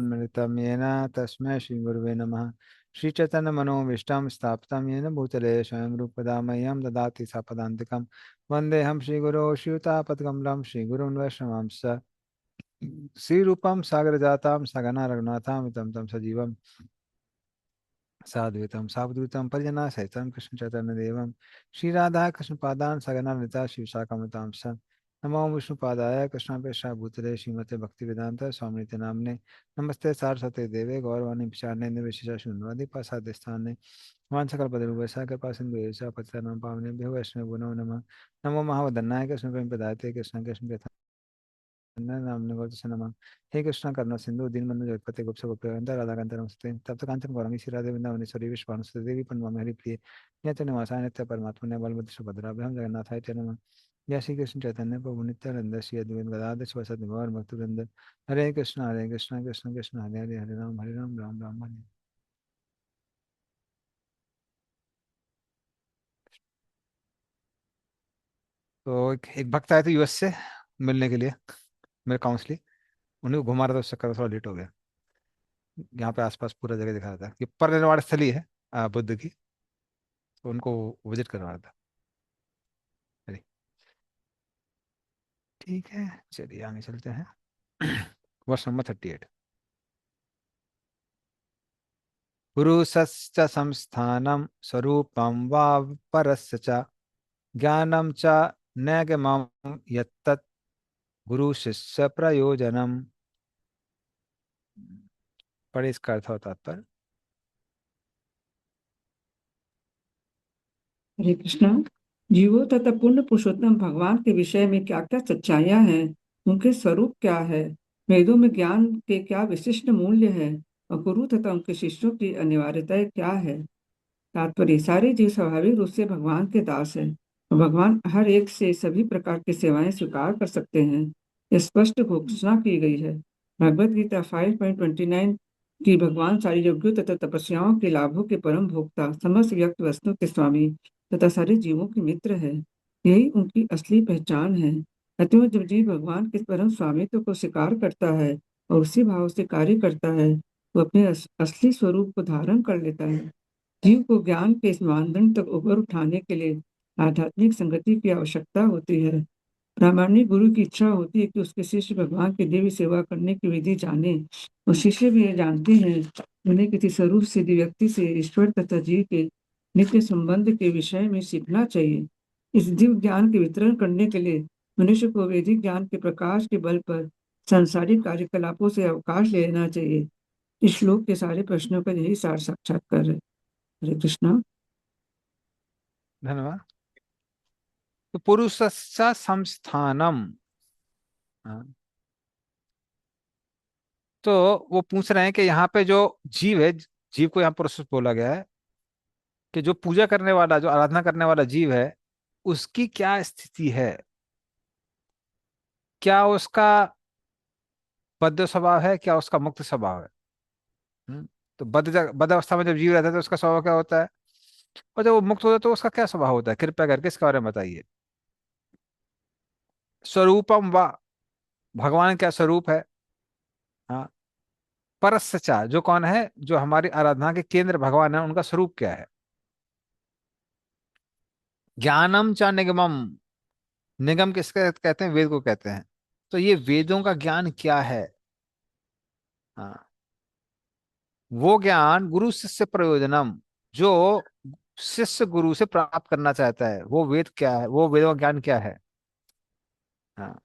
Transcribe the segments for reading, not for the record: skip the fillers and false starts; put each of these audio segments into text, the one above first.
मृतं येन तस्मै श्रीगुरुवे नमः। श्रीचैतन्यमनोभीष्टं स्थापितं येन भूतले स्वयं रूपदा मह्यं ददाति सापदान्तिकं। वन्देऽहं श्रीगुरो श्रीयुतापद्कमलं श्रीगुरुन् वैष्णवांश्च श्रीरूपं सागरजातं सगना रघुनाथां वितं तं सजीवं साद्वैतं सावधूतं परिजना सहितं कृष्ण चैतन्य देवं श्रीराधा कृष्ण पादान सगना ललिता शिवशाखामृतां स नमो विष्णुपादाय कृष्णापेक्षा भूतले श्रीमते भक्ति वेदांत स्वामी नामने नमस्ते सारस्वते देवे गौरवाणी पिशाने निर्विशेषा शून्यवादी प्रसाद स्थाने वांछकल बदरुवैसा कृपा सिंधु ऐसा पतितानां पावनेभ्यो वैष्णव नमो नमः। नमो महावदन्नाय कृष्ण प्रेम प्रदाते कृष्ण कृष्ण नाम से नमः। हे कृष्ण करुणा सिंधु दीनबंधु जगतपते गोप गोपीवृंद राधाकांत नमस्ते तप्त कांचन गौरंगी श्री वृंदावनेश्वरी विश्वानुसुते देवी प्रणमामि हरिप्रिये नित्य निवासाय नित्य परमात्मने बलभद्र सुभद्राभ्यां जगन्नाथाय च नमः। जय श्री कृष्ण चैतन्य प्रभु नित्यानंद श्री अद्वैत गदाधर शिवासादि गौर भक्तवृंद हरे कृष्ण कृष्ण कृष्ण हरे हरे हरे राम राम राम हरे। तो एक भक्त आए थे यूएस से मिलने के लिए मेरे काउंसलिंग। उन्हें घुमा रहा था, उस चक्कर में थोड़ा लेट हो गया। यहाँ पे आसपास पूरा जगह दिखा रहा था, ये परिनिर्वाण स्थली है बुद्ध की, तो उनको विजिट करवा रहा था। चलिए ठीक है, चलिए आगे चलते हैं। वर्ष नंबर 38। पुरुषस्य संस्थानं स्वरूपं वा परस्य च ज्ञानं च नैगमं यत्तत् गुरु शिष्य प्रयोजनम। पढ़े इसका अर्थ और तात्पर्य। हरे कृष्णा। जीवों तथा पूर्ण पुरुषोत्तम भगवान के विषय में क्या क्या सच्चाइयां हैं, उनके स्वरूप क्या है, वेदों में ज्ञान के क्या विशिष्ट मूल्य है और गुरु तथा उनके शिष्यों की अनिवार्यताएं क्या है। तात्पर्य, सारे जीव स्वाभाविक रूप से भगवान के दास हैं और भगवान हर एक से सभी प्रकार की सेवाएं स्वीकार कर सकते हैं। यह स्पष्ट घोषणा की गई है। भगवत गीता 5.29 कि भगवान सारी यज्ञों तथा तपस्याओं के लाभों के परम भोक्ता, समस्त व्यक्त वस्तुओं के स्वामी तथा सारे जीवों के मित्र है। यही उनकी असली पहचान है। अतः जब जीव भगवान के परम स्वामित्व को स्वीकार करता है और उसी भाव से कार्य करता है, तो अपने असली स्वरूप को धारण कर लेता है। जीव को ज्ञान के इस मानदंड तक ऊपर उठाने के लिए आध्यात्मिक संगति की आवश्यकता होती है। प्रामाणिक गुरु की इच्छा होती है कि उसके शिष्य भगवान की दिव्य सेवा करने की विधि जाने और शिष्य भी ये जानते हैं उन्हें किसी स्वरूप सिद्ध व्यक्ति से ईश्वर तथा जीव के नित्य संबंध के विषय में सीखना चाहिए। इस दिव्य ज्ञान के वितरण करने के लिए मनुष्य को वैदिक ज्ञान के प्रकाश के बल पर सांसारिक कार्यकलापों से अवकाश ले लेना चाहिए। इस श्लोक के सारे प्रश्नों का यही सार साक्षात्कार है। हरे कृष्णा। धन्यवाद। तो पुरुषस्य संस्थानम, हाँ, तो वो पूछ रहे हैं कि यहाँ पे जो जीव है, जीव को यहाँ पुरुष बोला गया है, कि जो पूजा करने वाला, जो आराधना करने वाला जीव है, उसकी क्या स्थिति है। क्या उसका बद्ध स्वभाव है, क्या उसका मुक्त स्वभाव है। तो बद्ध अवस्था में जब जीव रहता है तो उसका स्वभाव क्या होता है, और जब वो मुक्त होता है तो उसका क्या स्वभाव होता है, कृपया करके इसके बारे में बताइए। स्वरूपम वा, भगवान क्या स्वरूप है। हाँ। परसचा, जो कौन है, जो हमारी आराधना के केंद्र भगवान है, उनका स्वरूप क्या है। ज्ञानम च निगमम, निगम किसके कहते हैं, वेद को कहते हैं। तो ये वेदों का ज्ञान क्या है। हाँ। वो ज्ञान गुरु शिष्य प्रयोजनम, जो शिष्य गुरु से प्राप्त करना चाहता है, वो वेद क्या है, वो वेदों का ज्ञान क्या है। हाँ।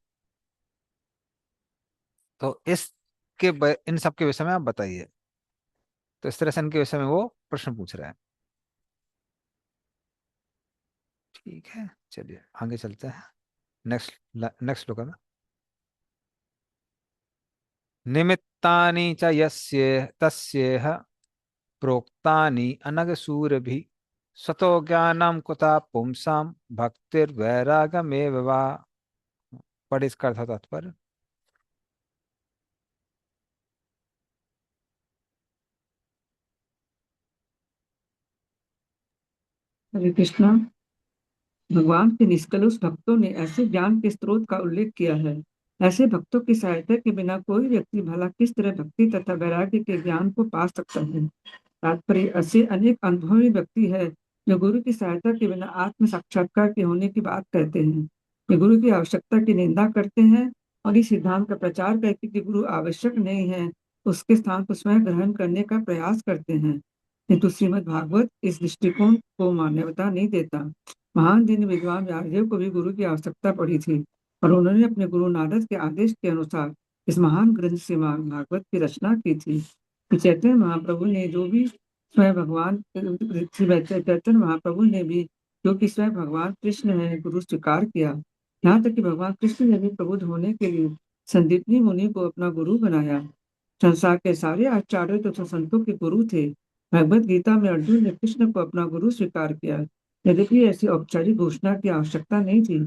तो इन सब के विषय में आप बताइए। तो इस तरह से इनके विषय में वो प्रश्न पूछ रहे हैं। ठीक है, चलिए आगे चलते हैं। नेक्स्ट नेक्स्ट श्लोक है ना। निमित्तानि च यस्य तस्येह प्रोक्तानि अनगसूरभि स्वतो ज्ञानम कुता पुंसां भक्तिर्वैरागमेव वा। पढ़ इसका अर्थ तात्पर्य। हरे कृष्णा। भगवान के निष्कलुष भक्तों ने ऐसे ज्ञान के स्रोत का उल्लेख किया है ऐसे भक्तों की सहायता के बिना कोई व्यक्ति भला किस तरह भक्ति तथा वैराग्य के ज्ञान को पा सकता है। तात्पर्य, ऐसे अनेक अनुभवी व्यक्ति है जो गुरु की सहायता के बिना आत्म साक्षात्कार के होने की बात कहते हैं। ये गुरु की आवश्यकता की निंदा करते हैं और इस सिद्धांत का प्रचार करके कि गुरु आवश्यक नहीं है, उसके स्थान को स्वयं ग्रहण करने का प्रयास करते हैं। किंतु श्रीमद् भागवत इस दृष्टिकोण को मान्यता नहीं देता। महान दीन विद्वान व्यासदेव को भी गुरु की आवश्यकता पड़ी थी और उन्होंने अपने गुरु नारद के आदेश के अनुसार इस महान ग्रंथ से भागवत की रचना की थी। चैतन्य महाप्रभु ने जो भी स्वयं भगवान चैतन्य महाप्रभु ने भी जो कि स्वयं भगवान कृष्ण है गुरु स्वीकार किया। यहाँ तक कि भगवान कृष्ण ने भी प्रबुद्ध होने के लिए संदीपनी मुनि को अपना गुरु बनाया। संसार के सारे आचार्य तथा संतों के गुरु थे। भगवत गीता में अर्जुन ने कृष्ण को अपना गुरु स्वीकार किया, यद्यपि ऐसी औपचारिक घोषणा की आवश्यकता नहीं थी।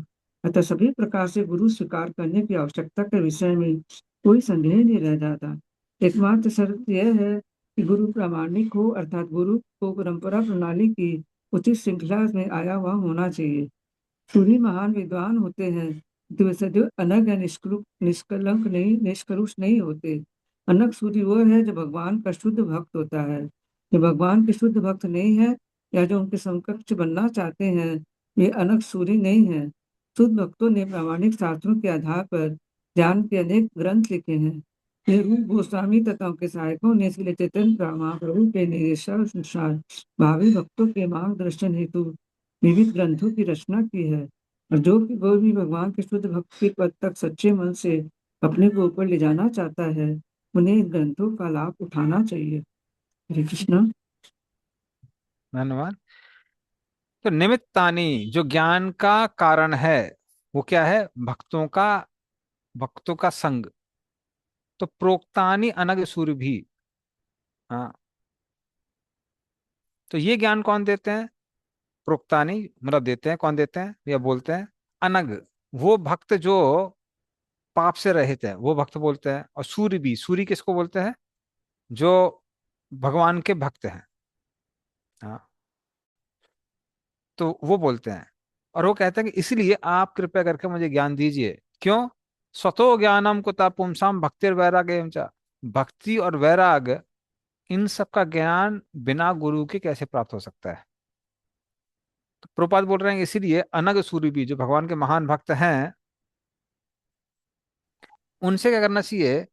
अतः सभी प्रकार से गुरु स्वीकार करने की आवश्यकता के विषय में कोई संदेह नहीं रह जाता। एकमात्र शर्त यह है कि गुरु प्रामाणिक हो, अर्थात गुरु को परंपरा प्रणाली की उचित श्रृंखला में आया हुआ होना चाहिए। सूरी महान विद्वान होते हैं, तो वे सदैव अनग या निष्कलंक नहीं, निष्कलुष नहीं होते। अनग सूरी वो है जो भगवान का शुद्ध भक्त होता है। जो भगवान के शुद्ध भक्त नहीं है या जो उनके समकक्ष बनना चाहते हैं, वे अनग सूरी नहीं है। शुद्ध भक्तों ने प्रामाणिक शास्त्रों के आधार पर ज्ञान के अनेक ग्रंथ लिखे हैं। ये रूप गोस्वामी तथा उनके सहायकों ने इसलिए चैतन्य महाप्रभु के निर्देशानुसार भावी भक्तों के मार्गदर्शन हेतु विविध ग्रंथों की रचना की है। और जो कि कोई भी भगवान के शुद्ध भक्त के पद तक सच्चे मन से अपने को ऊपर ले जाना चाहता है, उन्हें इन ग्रंथों का लाभ उठाना चाहिए। हरे कृष्णा। धन्यवाद। तो निमित्तानी जो ज्ञान का कारण है वो क्या है? भक्तों का संग। तो प्रोक्तानि अनग सूर्य भी। हाँ, तो ये ज्ञान कौन देते हैं? प्रोक्तानि मतलब देते हैं, कौन देते हैं या बोलते हैं? अनग, वो भक्त जो पाप से रहित है वो भक्त बोलते हैं। और सूर्य भी, सूर्य किसको बोलते हैं? जो भगवान के भक्त हैं। हाँ, तो वो बोलते हैं। और वो कहते हैं कि इसलिए आप कृपया करके मुझे ज्ञान दीजिए। क्यों? स्वतो ज्ञानम कुता पुंसाम भक्तिर वैराग्य च। भक्ति और वैराग, इन सब का ज्ञान बिना गुरु के कैसे प्राप्त हो सकता है? तो प्रभुपाद बोल रहे हैं इसीलिए अनग सूर्य भी जो भगवान के महान भक्त हैं, उनसे क्या करना चाहिए?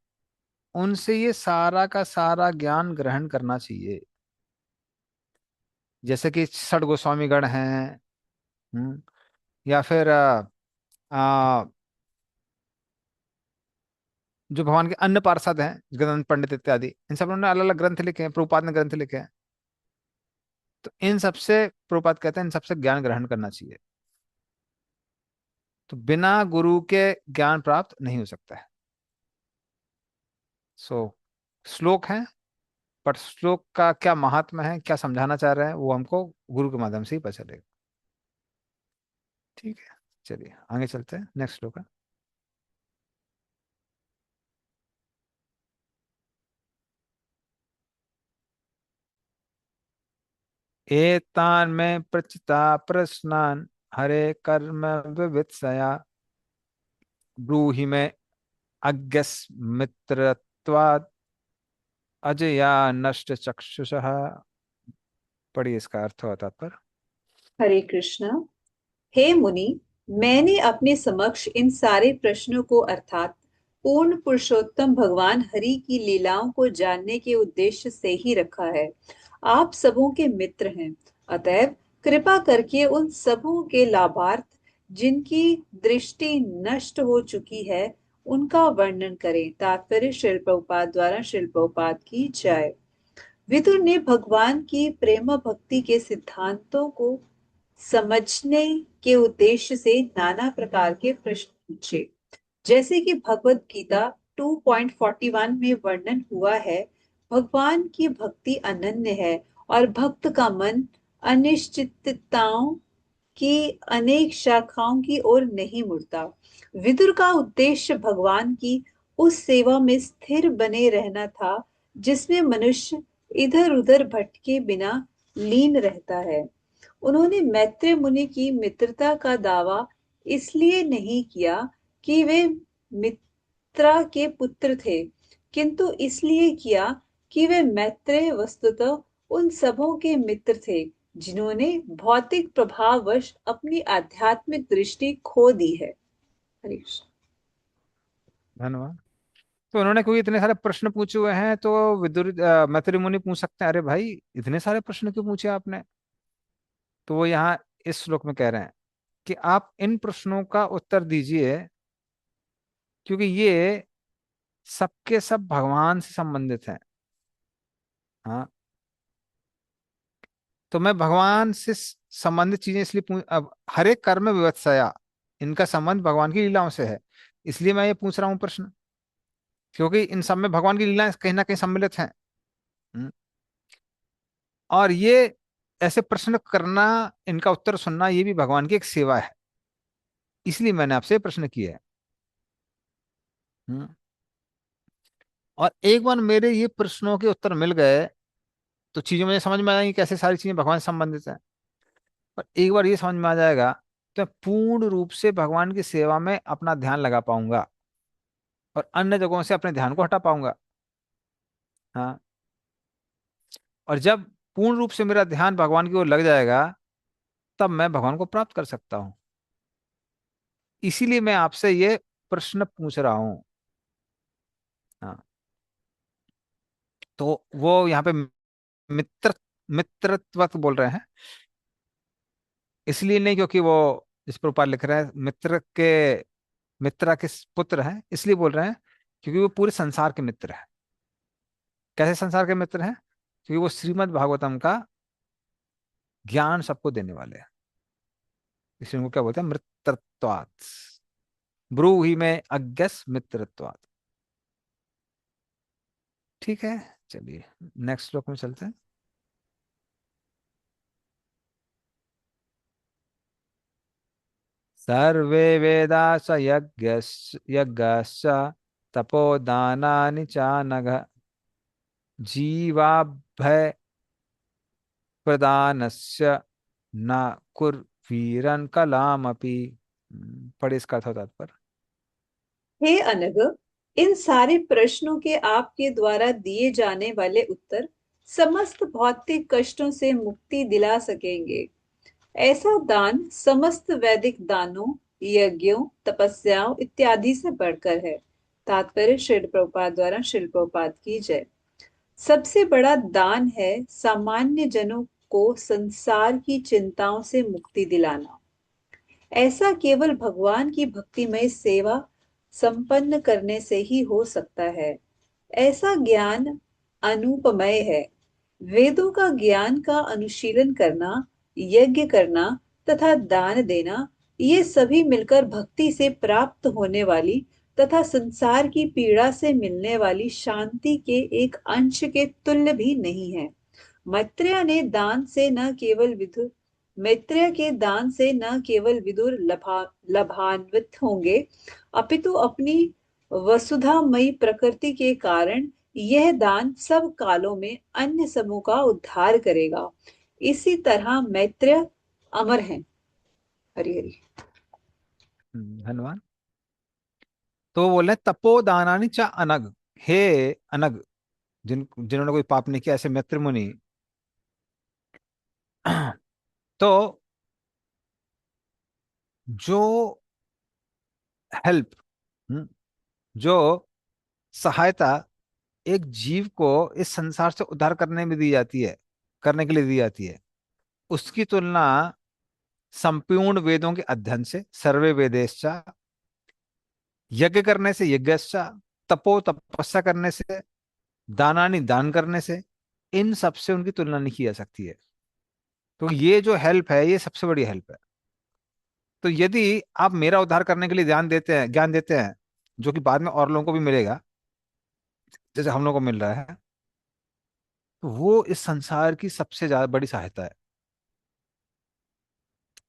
उनसे ये सारा का सारा ज्ञान ग्रहण करना चाहिए। जैसे कि षड गोस्वामी गण हैं, या फिर आ, जो भगवान के अन्य पार्षद हैं, जगदानंद पंडित इत्यादि, इन सब ने अलग अलग ग्रंथ लिखे हैं, प्रभुपाद ने ग्रंथ लिखे हैं। तो इन सबसे प्रभुपाद कहते हैं इन सबसे ज्ञान ग्रहण करना चाहिए। तो बिना गुरु के ज्ञान प्राप्त नहीं हो सकता है। सो श्लोक है, पर श्लोक का क्या महात्मा है, क्या समझाना चाह रहे हैं, वो हमको गुरु के माध्यम से ही पता चलेगा। ठीक है, चलिए आगे चलते हैं। नेक्स्ट श्लोक है। एतान में प्रचिता प्रश्नान हरे कर्म विवित्सया ब्रूहि में अज्ञस्मित्रत्वात् अजया नष्ट चक्षुषः। पढ़िए इसका अर्थ और तात्पर्य। हरे कृष्णा। हे मुनि, मैंने अपने समक्ष इन सारे प्रश्नों को अर्थात पूर्ण पुरुषोत्तम भगवान हरि की लीलाओं को जानने के उद्देश्य से ही रखा है। आप सबों के मित्र हैं, अतएव कृपा करके उन सबों के लाभार्थ जिनकी दृष्टि नष्ट हो चुकी है उनका वर्णन करें। तात्पर्य श्रील प्रभुपाद द्वारा श्रील प्रभुपाद की जय। विदुर ने भगवान की प्रेम भक्ति के सिद्धांतों को समझने के उद्देश्य से नाना प्रकार के प्रश्न पूछे। जैसे कि भगवत गीता 2.41 में वर्णन हुआ है, भगवान की भक्ति अनन्य है और भक्त का मन अनिश्चितताओं की अनेक शाखाओं की ओर नहीं मुड़ता। विदुर का उद्देश्य भगवान की उस सेवा में स्थिर बने रहना था जिसमें मनुष्य इधर उधर भटके बिना लीन रहता है। उन्होंने मैत्रेय मुनि की मित्रता का दावा इसलिए नहीं किया कि वे सुमित्रा के पुत्र थे, किंतु इसलिए किया कि वे मैत्रेय वस्तुतः उन सबों के मित्र थे जिन्होंने भौतिक प्रभाववश अपनी आध्यात्मिक दृष्टि खो दी है। हरे कृष्ण। धन्यवाद। तो उन्होंने क्योंकि इतने सारे प्रश्न पूछे हुए हैं तो विदुर मैत्री मुनि पूछ सकते हैं, अरे भाई इतने सारे प्रश्न क्यों पूछे आपने? तो वो यहाँ इस श्लोक में कह रहे हैं कि आप इन प्रश्नों का उत्तर दीजिए, क्योंकि ये सबके सब भगवान से संबंधित हैं। हाँ, तो मैं भगवान से संबंधित चीजें इसलिए अब हर एक कर्म विवत्सया, इनका संबंध भगवान की लीलाओं से है, इसलिए मैं ये पूछ रहा हूँ प्रश्न, क्योंकि इन सब में भगवान की लीलाएं कहीं ना कहीं सम्मिलित हैं। हम्म, और ये ऐसे प्रश्न करना, इनका उत्तर सुनना, ये भी भगवान की एक सेवा है, इसलिए मैंने आपसे ये प्रश्न किए हैं। हम्म, और एक बार मेरे ये प्रश्नों के उत्तर मिल गए तो चीजें मुझे समझ में आएंगी कैसे सारी चीजें भगवान से संबंधित हैं। और एक बार ये समझ में आ जाएगा तो मैं पूर्ण रूप से भगवान की सेवा में अपना ध्यान लगा पाऊंगा और अन्य जगहों से अपने ध्यान को हटा पाऊंगा। हाँ, और जब पूर्ण रूप से मेरा ध्यान भगवान की ओर लग जाएगा तब मैं भगवान को प्राप्त कर सकता हूं। इसीलिए मैं आपसे ये प्रश्न पूछ रहा हूं। हाँ, तो वो यहाँ पे मित्र मित्रत्व बोल रहे हैं, इसलिए नहीं क्योंकि वो इस पर ऊपर लिख रहे हैं मित्रा के पुत्र हैं, इसलिए बोल रहे हैं क्योंकि वो पूरे संसार के मित्र हैं। कैसे संसार के मित्र हैं? क्योंकि वो श्रीमद् भागवतम का ज्ञान सबको देने वाले हैं, इसलिए उनको क्या बोलते हैं? मित्रत्वात्। ब्रूहि में अज्ञस मित्रत्वात्। ठीक है, चलिए नेक्स्ट श्लोक में चलते हैं। सर्वे वेदास यज्ञश्च तपोदानानि चानघ जीवाभय प्रदानस्य न कुर्वीरन कलामपि। पढ़े इसका था तात्पर्य। हे अनग, इन सारे प्रश्नों के आपके द्वारा दिए जाने वाले उत्तर समस्त भौतिक कष्टों से मुक्ति दिला सकेंगे। ऐसा दान समस्त वैदिक दानों, यज्ञों, तपस्याओं इत्यादि से बढ़कर है। तात्पर्य श्रील प्रभुपाद द्वारा श्रील प्रभुपाद की जय। सबसे बड़ा दान है सामान्य जनों को संसार की चिंताओं से मुक्ति दिलाना। ऐसा केवल भगवान की भक्तिमय सेवा संपन्न करने से ही हो सकता है। ऐसा ज्ञान अनुपमय है। वेदों का ज्ञान का अनुशीलन करना, यज्ञ करना तथा दान देना, ये सभी मिलकर भक्ति से प्राप्त होने वाली तथा संसार की पीड़ा से मिलने वाली शांति के एक अंश के तुल्य भी नहीं है। मैत्रेय ने दान से न केवल विदुर मैत्रेय के दान से न केवल विदुर लाभान्वित होंगे, अपितु अपनी वसुधामयी प्रकृति के कारण यह दान सब कालों में अन्य समूह का उद्धार करेगा। इसी तरह मैत्रेय अमर हैं। हरि हरि। धन्यवाद। तो वो बोल रहे हैं, तपोदानानि च अनग। हे अनग, जिन्होंने कोई पाप नहीं किया, ऐसे मित्र मुनि। तो जो हेल्प, जो सहायता एक जीव को इस संसार से उद्धार करने में दी जाती है, करने के लिए दी जाती है, उसकी तुलना संपूर्ण वेदों के अध्ययन से, सर्वे वेदेश्चा, यज्ञ करने से, यज्ञश्चा, तपो तपस्या करने से, दानानि दान करने से, इन सब से उनकी तुलना नहीं की जा सकती है। तो ये जो हेल्प है ये सबसे बड़ी हेल्प है। तो यदि आप मेरा उद्धार करने के लिए ध्यान देते हैं, ज्ञान देते हैं, जो कि बाद में और लोगों को भी मिलेगा जैसे हम लोगों को मिल रहा है, तो वो इस संसार की सबसे ज्यादा बड़ी सहायता है।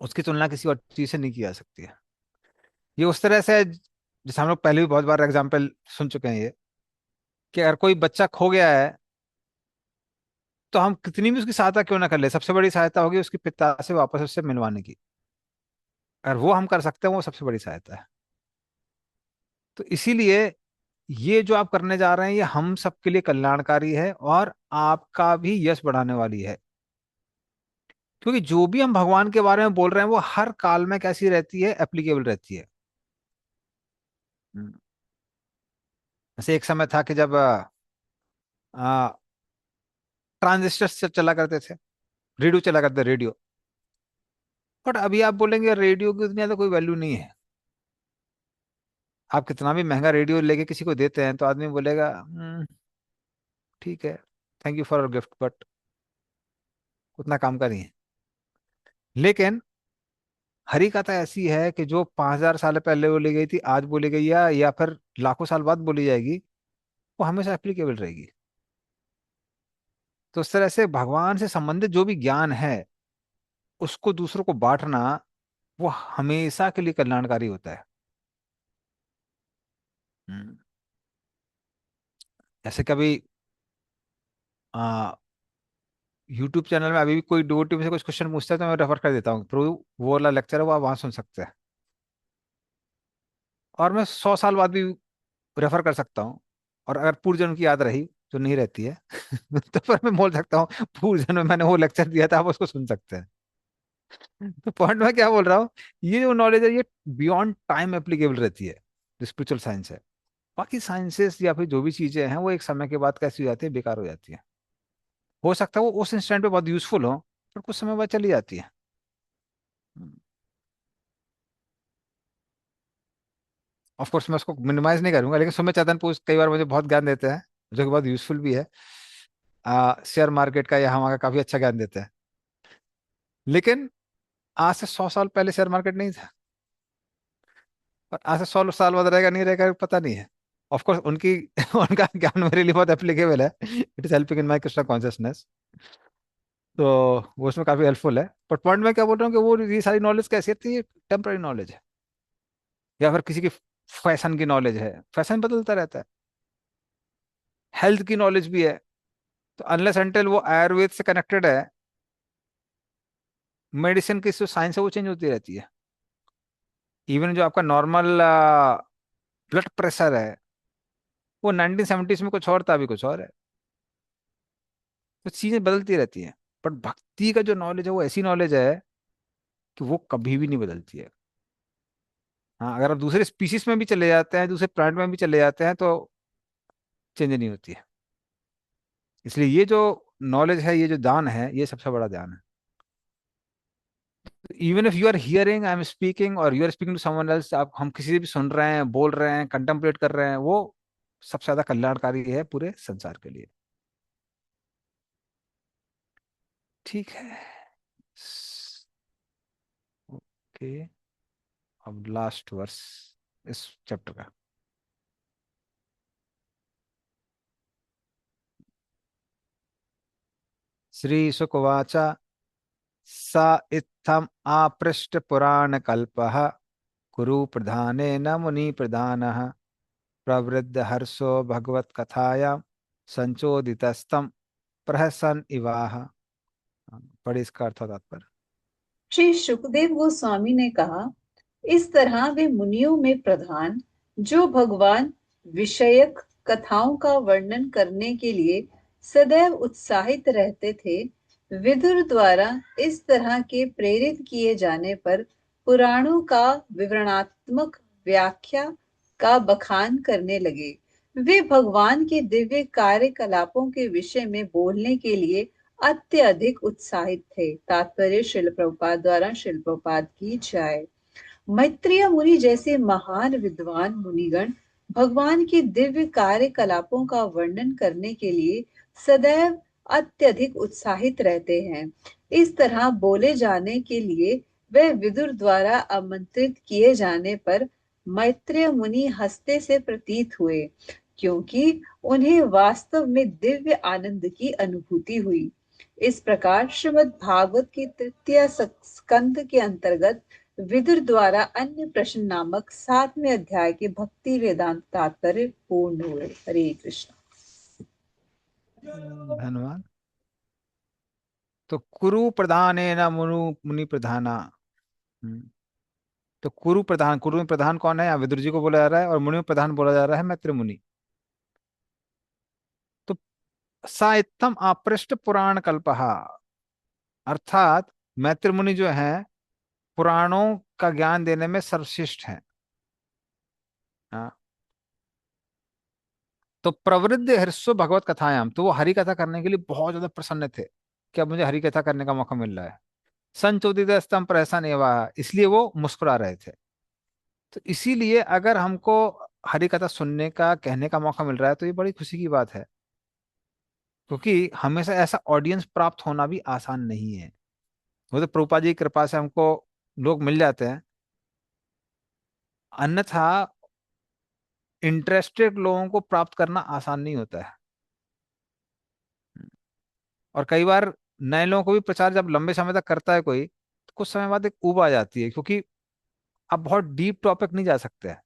उसकी तुलना किसी और चीज से नहीं की जा सकती है। ये उस तरह से है जैसे हम लोग पहले भी बहुत बार एग्जाम्पल सुन चुके हैं ये, कि अगर कोई बच्चा खो गया है तो हम कितनी भी उसकी सहायता क्यों ना कर ले, सबसे बड़ी सहायता होगी उसके पिता से वापस उससे मिलवाने की। अगर वो हम कर सकते हैं वो सबसे बड़ी सहायता है। तो इसीलिए ये जो आप करने जा रहे हैं ये हम सबके लिए कल्याणकारी है और आपका भी यश बढ़ाने वाली है। क्योंकि जो भी हम भगवान के बारे में बोल रहे हैं वो हर काल में कैसी रहती है, एप्लीकेबल रहती है। हम्म, जैसे एक समय था कि जब ट्रांजिस्टर चला करते थे, रेडियो चला करते, रेडियो। बट अभी आप बोलेंगे रेडियो की दुनिया तो कोई वैल्यू नहीं है। आप कितना भी महंगा रेडियो लेके किसी को देते हैं तो आदमी बोलेगा ठीक है, thank you for your gift, but उतना काम का नहीं है। लेकिन हरी कथा ऐसी है कि जो 5,000 साल पहले बोली गई थी, आज बोली गई है, या फिर लाखों साल बाद बोली जाएगी, वो हमेशा एप्लीकेबल रहेगी। तो उस तरह से भगवान से संबंधित जो भी ज्ञान है उसको दूसरों को बांटना, वो हमेशा के लिए कल्याणकारी होता है। हम्म, जैसे कभी यूट्यूब चैनल में अभी भी कोई डिवोटी में से कुछ क्वेश्चन पूछता है तो मैं रेफर कर देता हूँ, प्रभु वो वाला लेक्चर है, वो आप वहां सुन सकते हैं। और मैं 100 साल बाद भी रेफर कर सकता हूँ। और अगर पूर्व जन्म की याद रही, जो नहीं रहती है तो फिर मैं बोल सकता हूँ पूर्व जन्म में मैंने वो लेक्चर दिया था, आप उसको सुन सकते हैं। तो पॉइंट में क्या बोल रहा हूँ, ये जो नॉलेज है ये बियॉन्ड टाइम एप्लीकेबल रहती है, जो स्पिरिचुअल साइंस है। बाकी साइंसेस या फिर जो भी चीजें हैं वो एक समय के बाद कैसी हो जाती है, बेकार हो जाती है। हो सकता है वो उस इंस्टेंट पे बहुत यूजफुल हो, पर कुछ समय बाद चली जाती है। ऑफ कोर्स मैं उसको मिनिमाइज नहीं करूंगा, लेकिन सुमित चैतन्य पूछ कई बार मुझे बहुत ज्ञान देते हैं, जो कि बहुत यूजफुल भी है। शेयर मार्केट का या हमारा काफी अच्छा ज्ञान देते हैं। लेकिन आज से 100 साल पहले शेयर मार्केट नहीं था, और आज से 100 साल बाद रहेगा नहीं रहेगा पता नहीं है। ऑफ कोर्स उनकी उनका ज्ञान मेरे लिए बहुत एप्लीकेबल है, it is helping in my Krishna consciousness. तो वो उसमें काफी हेल्पफुल है। बट पॉइंट में क्या बोल रहा हूँ कि वो ये सारी नॉलेज कैसी है, ये टेम्पररी नॉलेज है। या फिर किसी की फैशन की नॉलेज है, फैशन बदलता रहता है। हेल्थ की नॉलेज भी है। तो अनलेस अनटिल वो आयुर्वेद से कनेक्टेड है, मेडिसिन की जो साइंस है वो चेंज होती रहती है। इवन जो आपका नॉर्मल ब्लड प्रेशर है, वो 1970s में कुछ और था, अभी कुछ और है। तो चीजें बदलती रहती हैं। बट भक्ति का जो नॉलेज है वो ऐसी नॉलेज है कि वो कभी भी नहीं बदलती है। हाँ, अगर आप दूसरे स्पीसीज में भी चले जाते हैं, दूसरे प्लांट में भी चले जाते हैं, तो चेंज नहीं होती है। इसलिए ये जो नॉलेज है, ये जो दान है, ये सबसे बड़ा दान है। Even if you are hearing, I am speaking, और you are speaking to someone else, आप हम किसी से भी सुन रहे हैं, बोल रहे हैं, कंटेम्पलेट कर रहे हैं, वो सबसे ज्यादा कल्याणकारी है पूरे संसार के लिए। ठीक है। ओके, अब लास्ट वर्स इस चैप्टर का। श्री शुकवाच, स इत्थम् आपृष्ट पुराण कल्पः, कुरु प्रधानेन मुनि प्रधानः, प्रवृद्ध हर्षो भगवत कथायां, संचोदितस्तम प्रहसन इवाह। पढ़े इसका अर्थ और तात्पर्य। श्री सुखदेव गोस्वामी ने कहा, इस तरह वे मुनियों में प्रधान, जो भगवान विषयक कथाओं का वर्णन करने के लिए सदैव उत्साहित रहते थे, विदुर द्वारा इस तरह के प्रेरित किए जाने पर पुराणों का विवरणात्मक व्याख्या का बखान करने लगे। वे भगवान के दिव्य कार्यकलापों के विषय में बोलने के लिए अत्यधिक उत्साहित थे। तात्पर्य श्रील प्रभुपाद द्वारा, श्रील प्रभुपाद की जय। मैत्रेय मुनि जैसे महान विद्वान मुनिगण भगवान के दिव्य कार्यकलापों का वर्णन करने के लिए सदैव अत्यधिक उत्साहित रहते हैं। इस तरह बोले जाने के लिए वह विदुर द्वारा आमंत्रित किए जाने पर मैत्रेय मुनि हंसते से प्रतीत हुए, क्योंकि उन्हें वास्तव में दिव्य आनंद की अनुभूति हुई। इस प्रकार श्रीमद् भागवत के तृतीय स्कंद के अंतर्गत विदुर द्वारा अन्य प्रश्न नामक 7वें अध्याय के भक्ति वेदांत तात्पर्य पूर्ण हुए। हरे कृष्ण। धन्यवाद। तो कुरु प्रधानेन मुनु मुनि प्रधाना। हम्म, तो कुरु प्रधान, कुरु में प्रधान कौन है, यहाँ विदुर जी को बोला जा रहा है, और मुनि में प्रधान बोला जा रहा है मैत्र मुनि। सा इत्थम अपृष्ट पुराण कल्पः, अर्थात मैत्र मुनि जो है पुराणों का ज्ञान देने में सर्वश्रेष्ठ है। हाँ। तो प्रवृद्ध हर्षो भगवत कथायाम, तो वो हरि कथा करने के लिए बहुत ज्यादा प्रसन्न थे कि अब मुझे हरि कथा करने का मौका मिल रहा है। संचोदित स्तंभ प्रहसन एवं, इसलिए वो मुस्कुरा रहे थे। तो इसीलिए अगर हमको हरि कथा सुनने का कहने का मौका मिल रहा है तो ये बड़ी खुशी की बात है, क्योंकि हमेशा ऐसा ऑडियंस प्राप्त होना भी आसान नहीं है। वो तो प्रभुपाद जी की कृपा से हमको लोग मिल जाते हैं, अन्यथा इंटरेस्टेड लोगों को प्राप्त करना आसान नहीं होता है। और कई बार नए लोगों को भी प्रचार जब लंबे समय तक करता है कोई, तो कुछ समय बाद एक ऊब आ जाती है, क्योंकि अब बहुत डीप टॉपिक नहीं जा सकते हैं।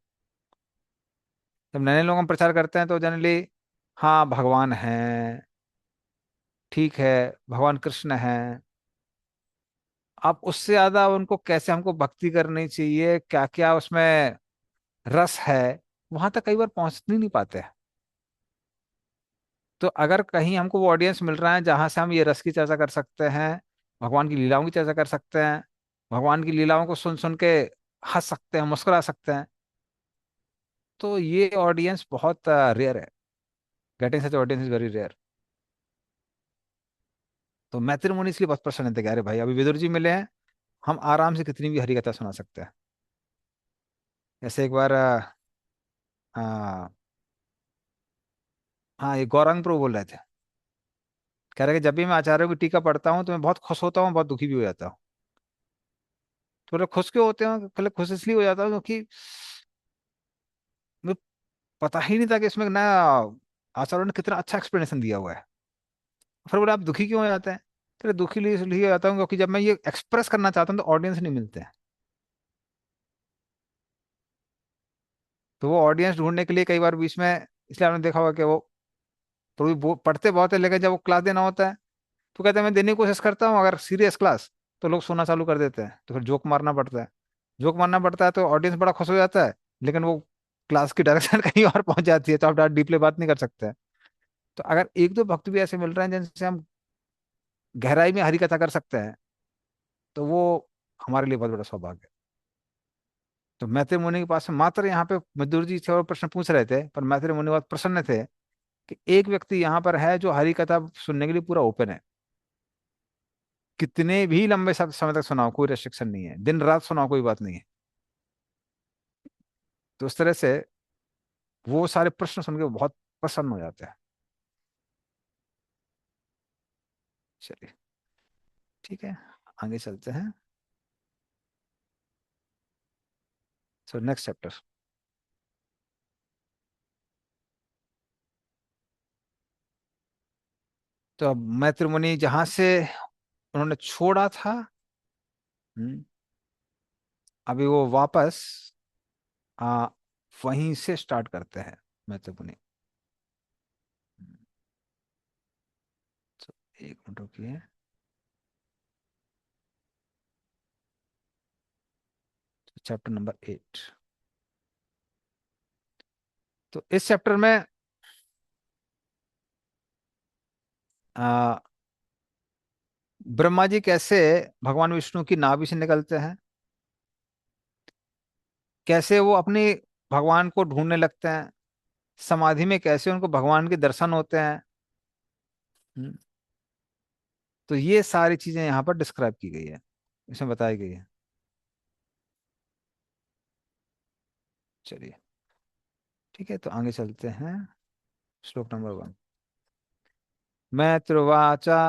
जब नए लोगों का प्रचार करते हैं तो जनरली हाँ भगवान है, ठीक है, भगवान कृष्ण है। अब उससे ज्यादा उनको कैसे हमको भक्ति करनी चाहिए, क्या क्या उसमें रस है, वहां तक कई बार पहुंच नहीं पाते हैं। तो अगर कहीं हमको वो ऑडियंस मिल रहा है जहां से हम ये रस की चर्चा कर सकते हैं, भगवान की लीलाओं की चर्चा कर सकते हैं, भगवान की लीलाओं को सुन सुन के हंस सकते हैं, मुस्कुरा सकते हैं, तो ये ऑडियंस बहुत रेयर है। Getting such audience is very rare. तो मैत्री मुनि इसलिए बहुत प्रसन्न थे कि अरे भाई अभी विदुर जी मिले हैं, हम आराम से कितनी भी हरि कथा सुना सकते हैं। जैसे एक बार आ, हाँ ये गौरांग प्रभु बोल रहे थे, कह रहे कि जब भी मैं आचार्यों की टीका पढ़ता हूँ तो मैं बहुत खुश होता हूँ, बहुत दुखी भी हो जाता हूँ। तो बोले खुश क्यों होते हो? बोले खुश इसलिए हो जाता हूँ क्योंकि मुझे पता ही नहीं था कि इसमें नया आचार्यों ने कितना अच्छा एक्सप्लेनेशन दिया हुआ है। फिर बोले आप दुखी क्यों हो जाते हैं? तो दुखी इसलिए हो जाता हूँ क्योंकि जब मैं ये एक्सप्रेस करना चाहता हूँ तो ऑडियंस नहीं मिलते हैं। तो वो ऑडियंस ढूंढने के लिए कई बार बीच में, इसलिए आपने देखा होगा कि वो तो भी पढ़ते बहुत है, लेकिन जब वो क्लास देना होता है तो कहते हैं मैं देने की कोशिश करता हूँ, अगर सीरियस क्लास तो लोग सुनना चालू कर देते हैं, तो फिर जोक मारना पड़ता है। जोक मारना पड़ता है तो ऑडियंस बड़ा खुश हो जाता है, लेकिन वो क्लास की डायरेक्शन कहीं और पहुंच जाती है, तो आप डीपली बात नहीं कर सकते हैं। तो अगर एक दो भक्त भी ऐसे मिल रहे हैं जिनसे हम गहराई में हरि कथा कर सकते हैं, तो वो हमारे लिए बहुत बड़ा सौभाग्य है। तो मैत्री मुनि के पास में मात्र यहाँ पे मजदूर जी थे और प्रश्न पूछ रहे थे, पर मैत्री मुनि बहुत प्रसन्न थे कि एक व्यक्ति यहाँ पर है जो हरि कथा सुनने के लिए पूरा ओपन है। कितने भी लंबे समय तक सुनाओ, कोई रेस्ट्रिक्शन नहीं है, दिन रात सुनाओ, कोई बात नहीं है। तो उस तरह से वो सारे प्रश्न सुन के वो बहुत प्रसन्न हो जाते हैं। चलिए ठीक है, आगे चलते हैं। So next chapter. तो अब मैत्री मुनि जहां से उन्होंने छोड़ा था, हम्म, अभी वो वापस आ, वहीं से स्टार्ट करते हैं मैत्री मुनि। तो एक मिनट रुकिए। Chapter number 8। तो इस चैप्टर में आ, ब्रह्मा जी कैसे भगवान विष्णु की नाभि से निकलते हैं, कैसे वो अपने भगवान को ढूंढने लगते हैं, समाधि में कैसे उनको भगवान के दर्शन होते हैं। हम्म, तो ये सारी चीजें यहाँ पर डिस्क्राइब की गई है, इसमें बताई गई है। चलिए ठीक है, तो आगे चलते हैं। श्लोक नंबर 1। मैत्रुवाचा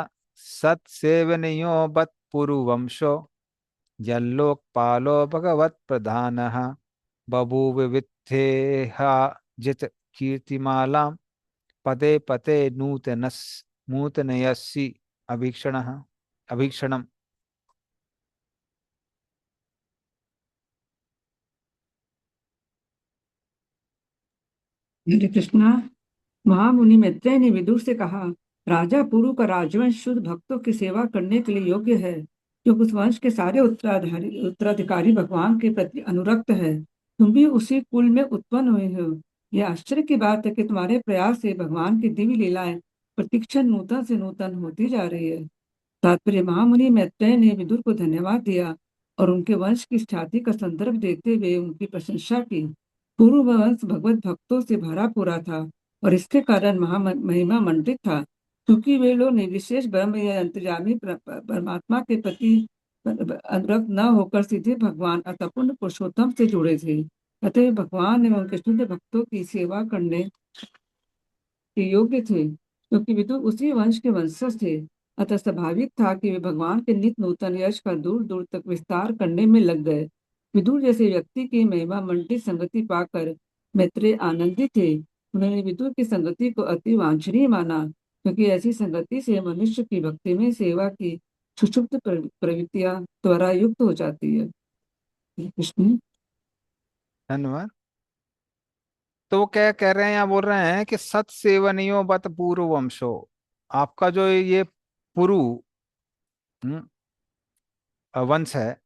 सत्सेवनीयो बत पुरुवंशो यल्लोकपालो भगवत प्रधानः बभूव वित्थेहा जित कीर्तिमालां पदे पते नूतनयसि अभीक्षणः अभीक्षणम्। हरे कृष्णा। महामुनि मैत्रेय ने विदुर से कहा, राजा पुरु का राजवंश शुद्ध भक्तों की सेवा करने के लिए योग्य है, जो उस वंश के सारे उत्तराधिकारी भगवान के प्रति अनुरक्त है। तुम भी उसी कुल में उत्पन्न हुए हो। यह आश्चर्य की बात है कि तुम्हारे प्रयास से भगवान की दिव्य लीलाएं प्रतिक्षण नूतन से नूतन होती जा रही है। तात्पर्य, महामुनि मैत्रेय ने विदुर को धन्यवाद दिया और उनके वंश की ख्याति का संदर्भ देते हुए उनकी प्रशंसा की। पूर्व वंश भगवत भक्तों से भरा पूरा था और इसके कारण महिमा मंडित था, क्योंकि वे लोग निर्विशेष ब्रह्म या अंतर्यामी परमात्मा के प्रति अनुरक्त न होकर सीधे भगवान अतः पूर्ण पुरुषोत्तम से जुड़े थे। अतः भगवान एवं उनके शुद्ध भक्तों की सेवा करने के योग्य थे, क्योंकि विदुर उसी वंश के वंशज थे। अतः स्वाभाविक था कि वे भगवान के नित्य नूतन यश का दूर दूर तक विस्तार करने में लग गए। विदुर जैसे व्यक्ति की महिमा मंडित संगति पाकर मैत्रेय आनंदित थे। उन्होंने विदुर की संगति को अति वांछनीय माना, क्योंकि ऐसी संगति से मनुष्य की भक्ति में सेवा की सुषुप्त प्रवृत्तियां त्वरा युक्त हो जाती है। कृष्ण। धन्यवाद। तो वो क्या कह रहे हैं, यहाँ बोल रहे हैं कि सत सेवनियो बत पूर्व वंशो, आपका जो ये पुरु हम्म, वंश है,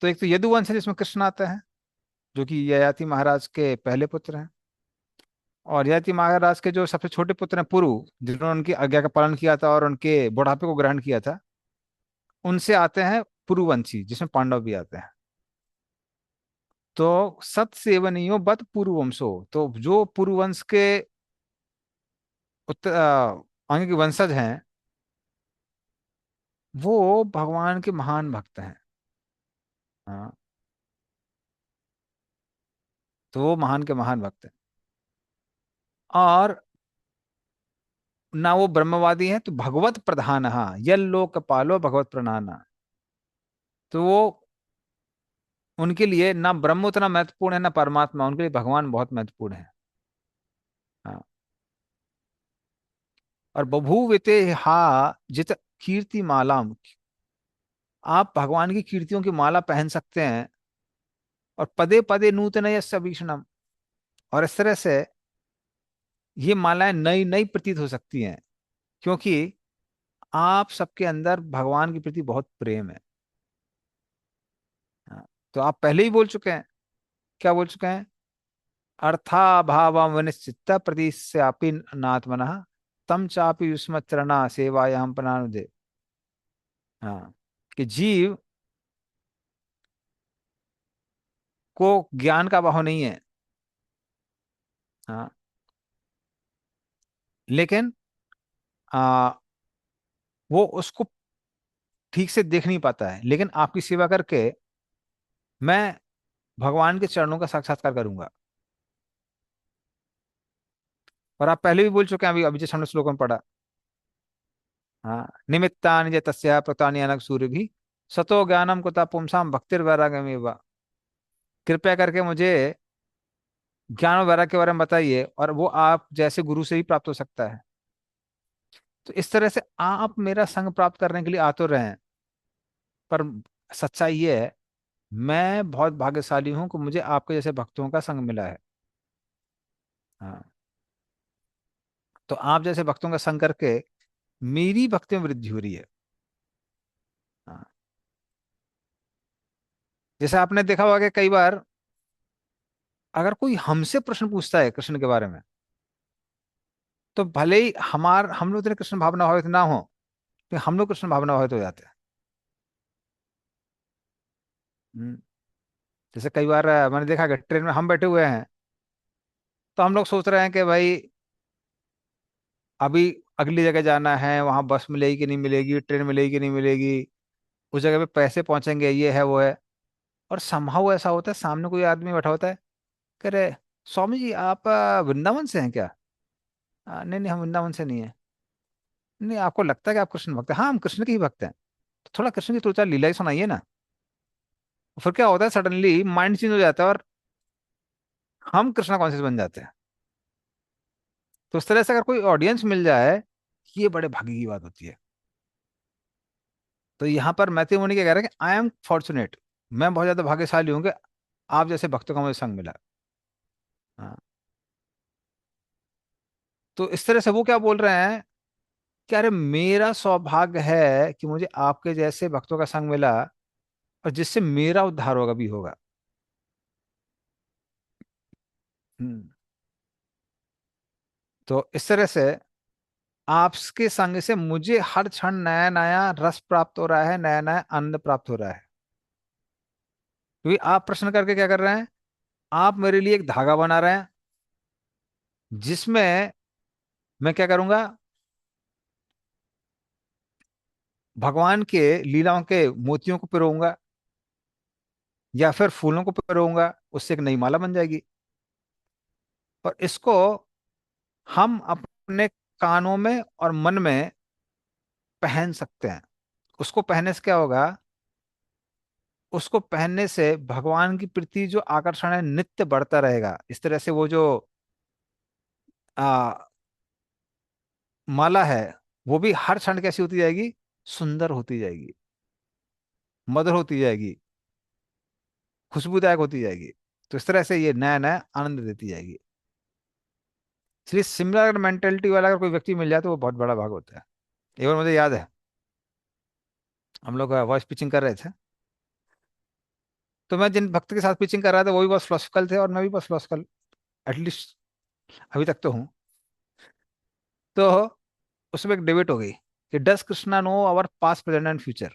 तो एक तो यदु वंश है जिसमें कृष्ण आते हैं, जो कि ययाति महाराज के पहले पुत्र हैं। और ययाति महाराज के जो सबसे छोटे पुत्र हैं पुरु, जिन्होंने उनकी आज्ञा का पालन किया था और उनके बुढ़ापे को ग्रहण किया था, उनसे आते हैं पुरुवंशी, जिसमें पांडव भी आते हैं। तो सत सेवनियो बत पुरुवंशो, तो जो पुरुवंश के आगे के वंशज हैं, वो भगवान के महान भक्त हैं। हाँ, तो वो महान के महान भक्त हैं। और ना वो ब्रह्मवादी हैं, तो भगवत प्रधान, हाँ, यल लोकपालो भगवत प्रधान, तो वो उनके लिए ना ब्रह्म उतना महत्वपूर्ण है ना परमात्मा, उनके लिए भगवान बहुत महत्वपूर्ण है। हाँ। और बभूविते हा जित कीर्ति मालाम, आप भगवान की कीर्तियों की माला पहन सकते हैं। और पदे पदे नूतन यस्य भीषणम, और इस तरह से ये मालाएं नई नई प्रतीत हो सकती हैं, क्योंकि आप सबके अंदर भगवान के प्रति बहुत प्रेम है। हाँ, तो आप पहले ही बोल चुके हैं, क्या बोल चुके हैं, अर्था भाव निश्चित प्रतिश्यापि नात्मनः तम चापि युष्मच्चरणा सेवाया हम प्रणानुदे। हाँ, कि जीव को ज्ञान का अभाव नहीं है। हाँ, लेकिन आ, वो उसको ठीक से देख नहीं पाता है, लेकिन आपकी सेवा करके मैं भगवान के चरणों का साक्षात्कार करूंगा। और आप पहले भी बोल चुके हैं, अभी अभी जैसे हमने श्लोक में पढ़ा, हाँ, निमित्तानि च तस्या प्रतानि अनग सूर्य भी सतो ज्ञानम कुता पुंसाम भक्तिर्वैराग्यमेव। कृपया करके मुझे ज्ञान और वैराग्य के बारे में बताइए, और वो आप जैसे गुरु से ही प्राप्त हो सकता है। तो इस तरह से आप मेरा संग प्राप्त करने के लिए आतुर रहे हैं, पर सच्चाई ये है, मैं बहुत भाग्यशाली हूं कि मुझे आपके जैसे भक्तों का संग मिला है। हाँ, तो आप जैसे भक्तों का संग करके मेरी भक्ति में वृद्धि हो रही है। हाँ, जैसे आपने देखा होगा कि कई बार अगर कोई हमसे प्रश्न पूछता है कृष्ण के बारे में, तो भले ही हम लोग इतने कृष्ण भावना भावित ना हो, तो हम लोग कृष्ण भावना भावित हो जाते हैं। हम्म, जैसे कई बार मैंने देखा कि ट्रेन में हम बैठे हुए हैं, तो हम लोग सोच रहे हैं कि भाई अभी अगली जगह जाना है, वहां बस मिलेगी कि नहीं मिलेगी, ट्रेन मिलेगी कि नहीं मिलेगी, उस जगह पे पैसे पहुंचेंगे, ये है वो है। और समहाउ ऐसा होता है, सामने कोई आदमी बैठा होता है, कह रहे स्वामी जी आप वृंदावन से हैं क्या? नहीं नहीं, हम वृंदावन से नहीं है। नहीं, आपको लगता है कि आप कृष्ण भक्त हैं? हाँ, हम कृष्ण के ही भक्त हैं। तो थोड़ा कृष्ण की दो चार लीला ही सुनाइए ना। फिर क्या होता है, सडनली माइंड चेंज हो जाता है और हम कृष्णा कॉन्शियस बन जाते हैं। तो उस तरह से अगर कोई ऑडियंस मिल जाए, ये बड़े भाग्य की बात होती है। तो यहाँ पर मैथ्यू मुनि क्या कह रहे हैं कि आई एम फॉर्चुनेट, मैं बहुत ज्यादा भाग्यशाली हूँ कि आप जैसे भक्तों का मुझे संग मिला। हाँ, तो इस तरह से वो क्या बोल रहे हैं कि अरे मेरा सौभाग्य है कि मुझे आपके जैसे भक्तों का संग मिला, और जिससे मेरा उद्धार होगा भी होगा। हम्म, तो इस तरह से आपके संग से मुझे हर क्षण नया नया रस प्राप्त हो रहा है, नया नया आनंद प्राप्त हो रहा है। क्योंकि आप प्रश्न करके क्या कर रहे हैं, आप मेरे लिए एक धागा बना रहे हैं, जिसमें मैं क्या करूंगा, भगवान के लीलाओं के मोतियों को पिरोऊंगा या फिर फूलों को पिरोऊंगा, उससे एक नई माला बन जाएगी। और इसको हम अपने कानों में और मन में पहन सकते हैं। उसको पहनने से क्या होगा, उसको पहनने से भगवान की प्रति जो आकर्षण है नित्य बढ़ता रहेगा। इस तरह से वो जो आ, माला है, वो भी हर क्षण कैसी होती जाएगी, सुंदर होती जाएगी, मधुर होती जाएगी, खुशबूदायक होती जाएगी। तो इस तरह से ये नया नया आनंद देती जाएगी। इसलिए सिमिलर मेंटेलिटी वाला अगर कोई व्यक्ति मिल जाए तो वो बहुत बड़ा भाग होता है। एक बार मुझे याद है, हम लोग वॉइस पिचिंग कर रहे थे, तो मैं जिन भक्त के साथ पिचिंग कर रहा था वो भी बहुत फिलोसफिकल थे और मैं भी बहुत फिलोसफिकल, एटलीस्ट अभी तक तो हूँ। तो उसमें एक डिबेट हो गई कि does Krishna know our past present and future.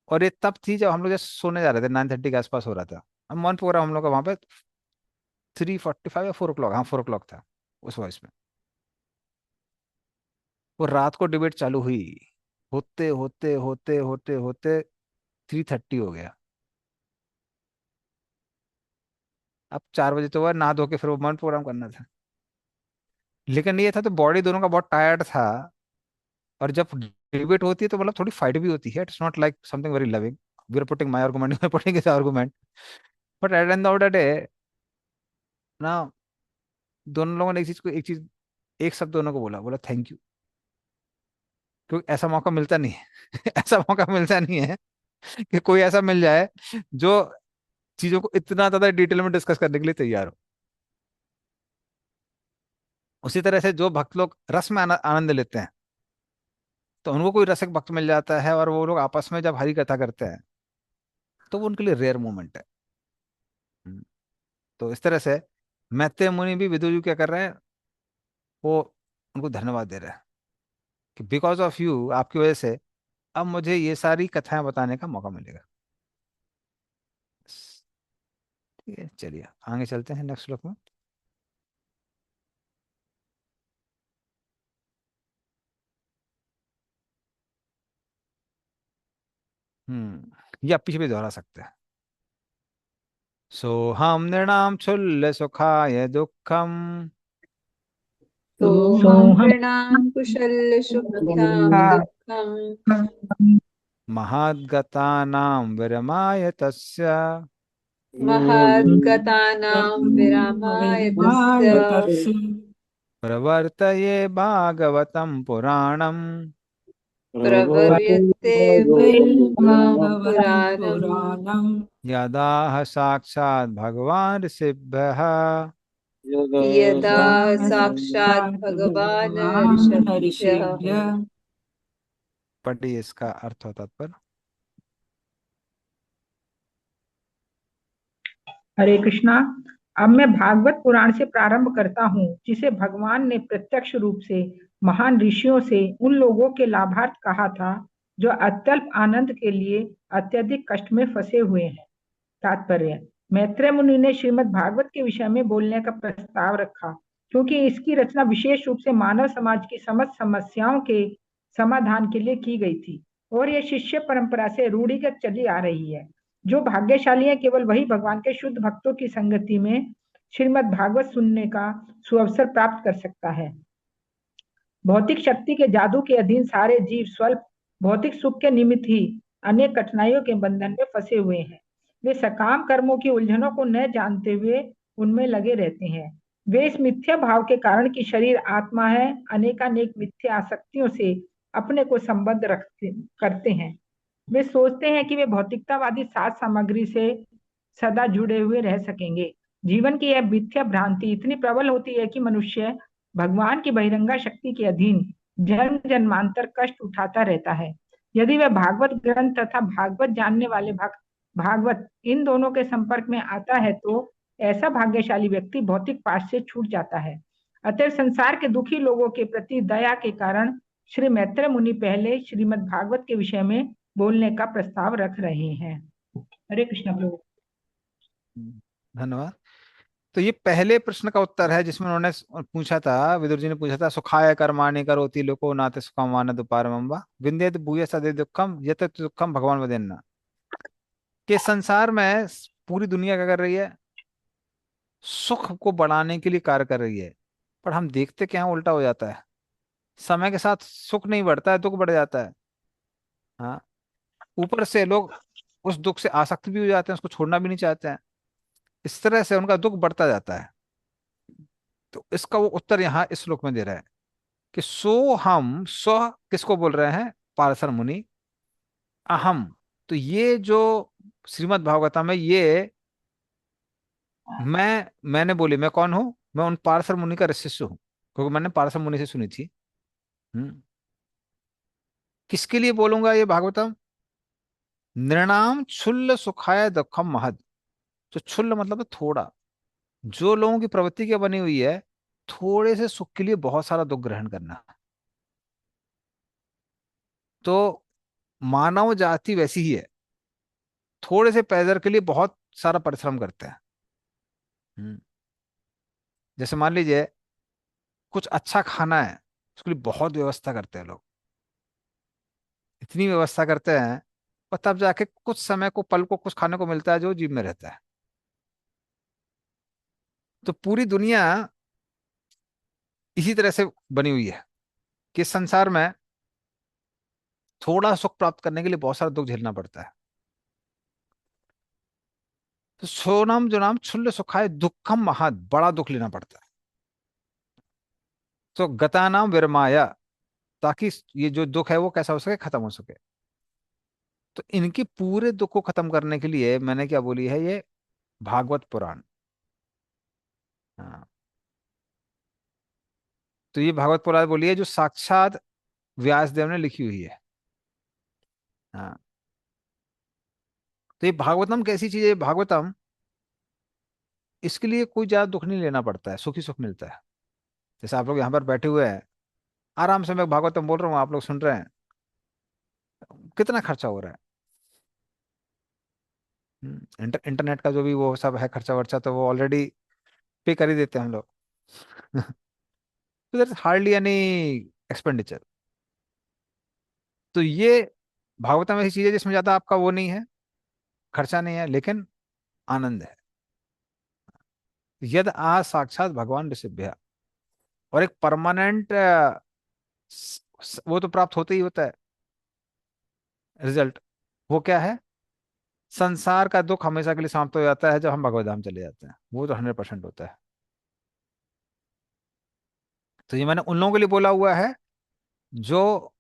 और ये तब थी जब हम लोग जैसे सोने जा रहे थे, 9:30 के आसपास हो रहा था। हम वन प्रोग्राम हम लोग का वहाँ पे 3:45 या 4 o'clock, हाँ 4 o'clock था उस वॉइस में। वो रात को डिबेट चालू हुई, होते होते होते होते होते 3:30 हो गया। अब 4 बजे तो वह नहा धो के फिर वो मन प्रोग्राम करना था। लेकिन ये था तो बॉडी दोनों का बहुत टायर्ड था। और जब डिबेट होती है तो मतलब थोड़ी फाइट भी होती है, it's not like something very loving, we are putting my argument, you are putting his argument. But at end of the day ना, दोनों लोगों ने एक चीज एक शब्द दोनों को बोला, बोला थैंक यू। क्योंकि ऐसा मौका मिलता नहीं है ऐसा मौका मिलता नहीं है कि कोई ऐसा मिल जाए जो चीजों को इतना ज्यादा डिटेल में डिस्कस करने के लिए तैयार हो। उसी तरह से जो भक्त लोग रस में आनंद लेते हैं, तो उनको कोई रसिक भक्त मिल जाता है और वो लोग आपस में जब हरि कथा करते हैं तो वो उनके लिए रेयर मोमेंट है। हम्म, तो इस तरह से मैत्रेय मुनि भी विदुर जी क्या कर रहे हैं, वो उनको धन्यवाद दे रहे हैं कि बिकॉज ऑफ यू, आपकी वजह से अब मुझे ये सारी कथाएं बताने का मौका मिलेगा। ठीक है, चलिए आगे चलते हैं नेक्स्ट श्लोक में। ये आप पीछे भी दोहरा सकते हैं। सोहम नृणाम क्षुल्ल सुखाय दुखम, सोऽहं सोहम नृणां कुशलसुख्यां दुःखम् महाद्गतानां विरमाय तस्य, महद्गतानां विरामाय तस्य प्रवर्तये भागवतं पुराणम्, प्रवर्यते भगवतां भागवतं पुराणम् पुराणम् यदा साक्षात् भगवान् ऋषिभ्यः, यदा साक्षात् साक्षात् भगवान् भगवान् ऋषिभ्यः। ऋषिभ्यः। पढ़िए इसका अर्थ और तात्पर्य। हरे कृष्णा। अब मैं भागवत पुराण से प्रारंभ करता हूँ, जिसे भगवान ने प्रत्यक्ष रूप से महान ऋषियों से उन लोगों के लाभार्थ कहा था जो अत्यल्प आनंद के लिए अत्यधिक कष्ट में फंसे हुए हैं। तात्पर्य: मैत्रेय मुनि ने श्रीमद् भागवत के विषय में बोलने का प्रस्ताव रखा, क्योंकि इसकी रचना विशेष रूप से मानव समाज की समस्त समस्याओं के समाधान के लिए की गई थी और यह शिष्य परंपरा से रूढ़िगत चली आ रही है। जो भाग्यशाली है, केवल वही भगवान के शुद्ध भक्तों की संगति में श्रीमद् भागवत सुनने का सुअवसर प्राप्त कर सकता है। भौतिक शक्ति के जादू के अधीन सारे जीव स्वल्प भौतिक सुख के निमित्त ही अनेक कठिनाइयों के बंधन में फंसे हुए हैं। वे सकाम कर्मों की उलझनों को न जानते हुए उनमें लगे रहते हैं। वे इस मिथ्या भाव के कारण कि शरीर आत्मा है, अनेकानेक मिथ्या आसक्तियों से अपने को संबद्ध करते हैं। वे सोचते हैं कि वे भौतिकतावादी साज सामग्री से सदा जुड़े हुए रह सकेंगे। जीवन की यह मिथ्या भ्रांति इतनी प्रबल होती है कि मनुष्य भगवान की बहिरंगा शक्ति के अधीन जन्म जन्मांतर कष्ट उठाता रहता है। यदि वह भागवत ग्रंथ तथा भागवत जानने वाले भक्त भागवत इन दोनों के संपर्क में आता है तो ऐसा भाग्यशाली व्यक्ति भौतिक पाश से छूट जाता है। अतः संसार के दुखी लोगों के प्रति दया के कारण श्री मैत्रेय मुनि पहले श्रीमद् भागवत के विषय में बोलने का प्रस्ताव रख रहे हैं। हरे कृष्ण प्रभु। धन्यवाद। तो ये पहले प्रश्न का उत्तर है जिसमें उन्होंने पूछा था, विदुर जी ने पूछा था, सुखाय कर्माणि करोति लोको नाते सुखम वानद पारमं वा विंदेत भूय सदे दुखम यत दुखम भगवान वदेन्ना। कि संसार में पूरी दुनिया क्या कर रही है, सुख को बढ़ाने के लिए कार्य कर रही है, पर हम देखते क्या हैं, उल्टा हो जाता है। समय के साथ सुख नहीं बढ़ता है, दुख बढ़ जाता है। हाँ, ऊपर से लोग उस दुख से आसक्त भी हो जाते हैं, उसको छोड़ना भी नहीं चाहते हैं। इस तरह से उनका दुख बढ़ता जाता है। तो इसका वो उत्तर यहाँ इस श्लोक में दे रहा है कि सो हम स्व किसको बोल रहे हैं, पारसर मुनि, अहम। तो ये जो श्रीमद् भागवतम है, ये मैंने बोली, मैं कौन हूं, मैं उन पारसर मुनि का शिष्य हूं, क्योंकि मैंने पारसर मुनि से सुनी थी। हम्म किसके लिए बोलूंगा ये भागवतम? नृणाम क्षुल्ल सुखाय दुखम महद। जो क्षुल्ल मतलब है थोड़ा, जो लोगों की प्रवृत्ति क्या बनी हुई है, थोड़े से सुख के लिए बहुत सारा दुख ग्रहण करना। तो मानव जाति वैसी ही है, थोड़े से पैदर के लिए बहुत सारा परिश्रम करते हैं। हम्म, जैसे मान लीजिए कुछ अच्छा खाना है, उसके लिए बहुत व्यवस्था करते हैं लोग, इतनी व्यवस्था करते हैं, और तब जाके कुछ समय को, पल को कुछ खाने को मिलता है जो जीभ में रहता है। तो पूरी दुनिया इसी तरह से बनी हुई है कि संसार में थोड़ा सुख प्राप्त करने के लिए बहुत सारा दुख झेलना पड़ता है। तो सोनम जो नाम क्षुल्ल सुखाय दुखम महद, बड़ा दुख लेना पड़ता है। तो गतानाम विरमाया, ताकि ये जो दुख है वो कैसा हो सके, खत्म हो सके। तो इनके पूरे दुख को खत्म करने के लिए मैंने क्या बोली है, ये भागवत पुराण। हाँ, तो ये भागवत पुराण बोली है जो साक्षात व्यास देव ने लिखी हुई है। हाँ, तो ये भागवतम कैसी चीज है, भागवतम, इसके लिए कोई ज्यादा दुख नहीं लेना पड़ता है, सुख ही सुख मिलता है। जैसे आप लोग यहाँ पर बैठे हुए हैं, आराम से मैं भागवतम बोल रहा हूँ, आप लोग सुन रहे हैं, कितना खर्चा हो रहा है। इंटरनेट का जो भी वो सब है खर्चा वर्चा, तो वो ऑलरेडी पे कर ही देते हैं हम लोग। तो देयर हार्डली एनी एक्सपेंडिचर। तो ये भागवतम ऐसी चीज है जिसमें ज्यादा आपका वो नहीं है, खर्चा नहीं है, लेकिन आनंद है। यद आ साक्षात भगवान ऋषिभ्य, और एक परमानेंट वो तो प्राप्त होते ही होता है रिजल्ट। वो क्या है? संसार का दुख हमेशा के लिए समाप्त हो जाता है जब हम भगवत धाम चले जाते हैं, वो तो 100% होता है। तो ये मैंने उन लोगों के लिए बोला हुआ है जो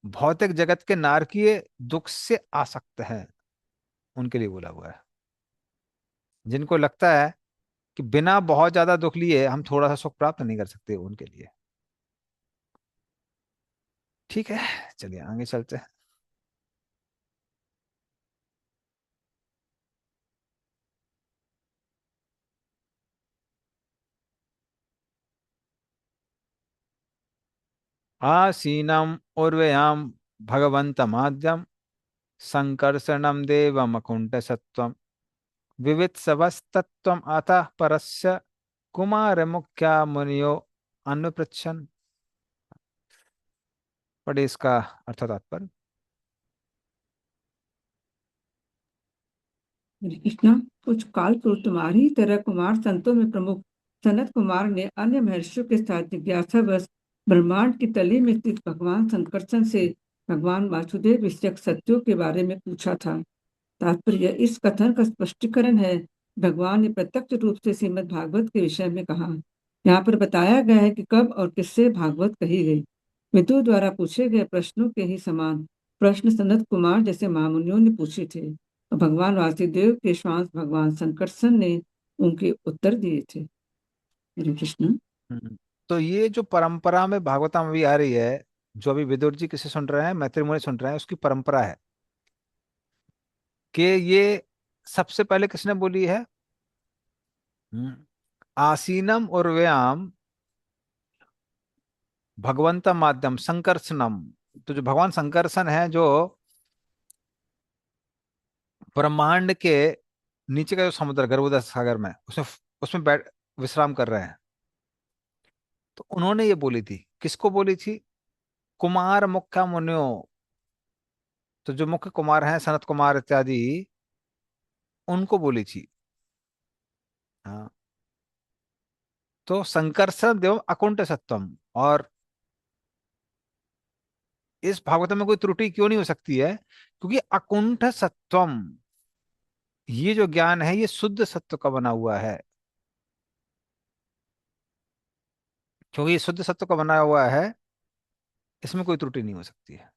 भौतिक जगत के नारकीय दुख से आसक्त है, उनके लिए बोला हुआ है। जिनको लगता है कि बिना बहुत ज्यादा दुख लिए हम थोड़ा सा सुख प्राप्त नहीं कर सकते, उनके लिए। ठीक है, चलिए आगे चलते हैं। आसीनम उर्वयाम भगवंतमाद्यम संकर्षणम देवमकुंठ सत्वम विवित्सवस्तत्वम अतः परस्य कुमार मुख्या मुनियो अन्वपृच्छन्। पढ़िए इसका अर्थ तात्पर्य। हरे कृष्णा। कुछ काल पूर्व तुम्हारी ही तरह कुमार संतों में प्रमुख सनत कुमार ने अन्य महर्षियों के साथ जिज्ञासावश ब्रह्मांड की तली में स्थित भगवान संकर्षण से भगवान वासुदेव विषयक सत्यों के बारे में पूछा था। तात्पर्य इस कथन का स्पष्टीकरण है। भगवान ने प्रत्यक्ष रूप से श्रीमद् भागवत के विषय में कहा। यहाँ पर बताया गया है कि कब और किससे भागवत कही गई। विदुर द्वारा पूछे गए प्रश्नों के ही समान प्रश्न सनत कुमार जैसे महामुनियों ने पूछे थे, और भगवान वासुदेव के श्वास भगवान संकर्षण ने उनके उत्तर दिए थे। हरे कृष्ण। हम्म। तो ये जो परंपरा में भागवतम अभी आ रही है, जो अभी विदुर जी किसे सुन रहे हैं, मैत्री मुनि सुन रहे हैं, उसकी परंपरा है कि ये सबसे पहले किसने बोली है? हम्म, आसीनम और व्यायाम भगवंत माध्यम संकर्षणम, तो जो भगवान संकर्षण है, जो ब्रह्मांड के नीचे का जो समुद्र गर्भोदय सागर में, उसमें उसमें बैठ विश्राम कर रहे हैं। तो उन्होंने ये बोली थी, किसको बोली थी? कुमार मुख्य मुनियो, तो जो मुख्य कुमार हैं सनत कुमार इत्यादि, उनको बोली थी। हाँ, तो संकर्षण देव अकुंठ सत्वम, और इस भागवत में कोई त्रुटि क्यों नहीं हो सकती है? क्योंकि अकुंठ सत्वम, ये जो ज्ञान है ये शुद्ध सत्व का बना हुआ है। क्योंकि ये शुद्ध सत्व का बना हुआ है, इसमें कोई त्रुटि नहीं हो सकती है।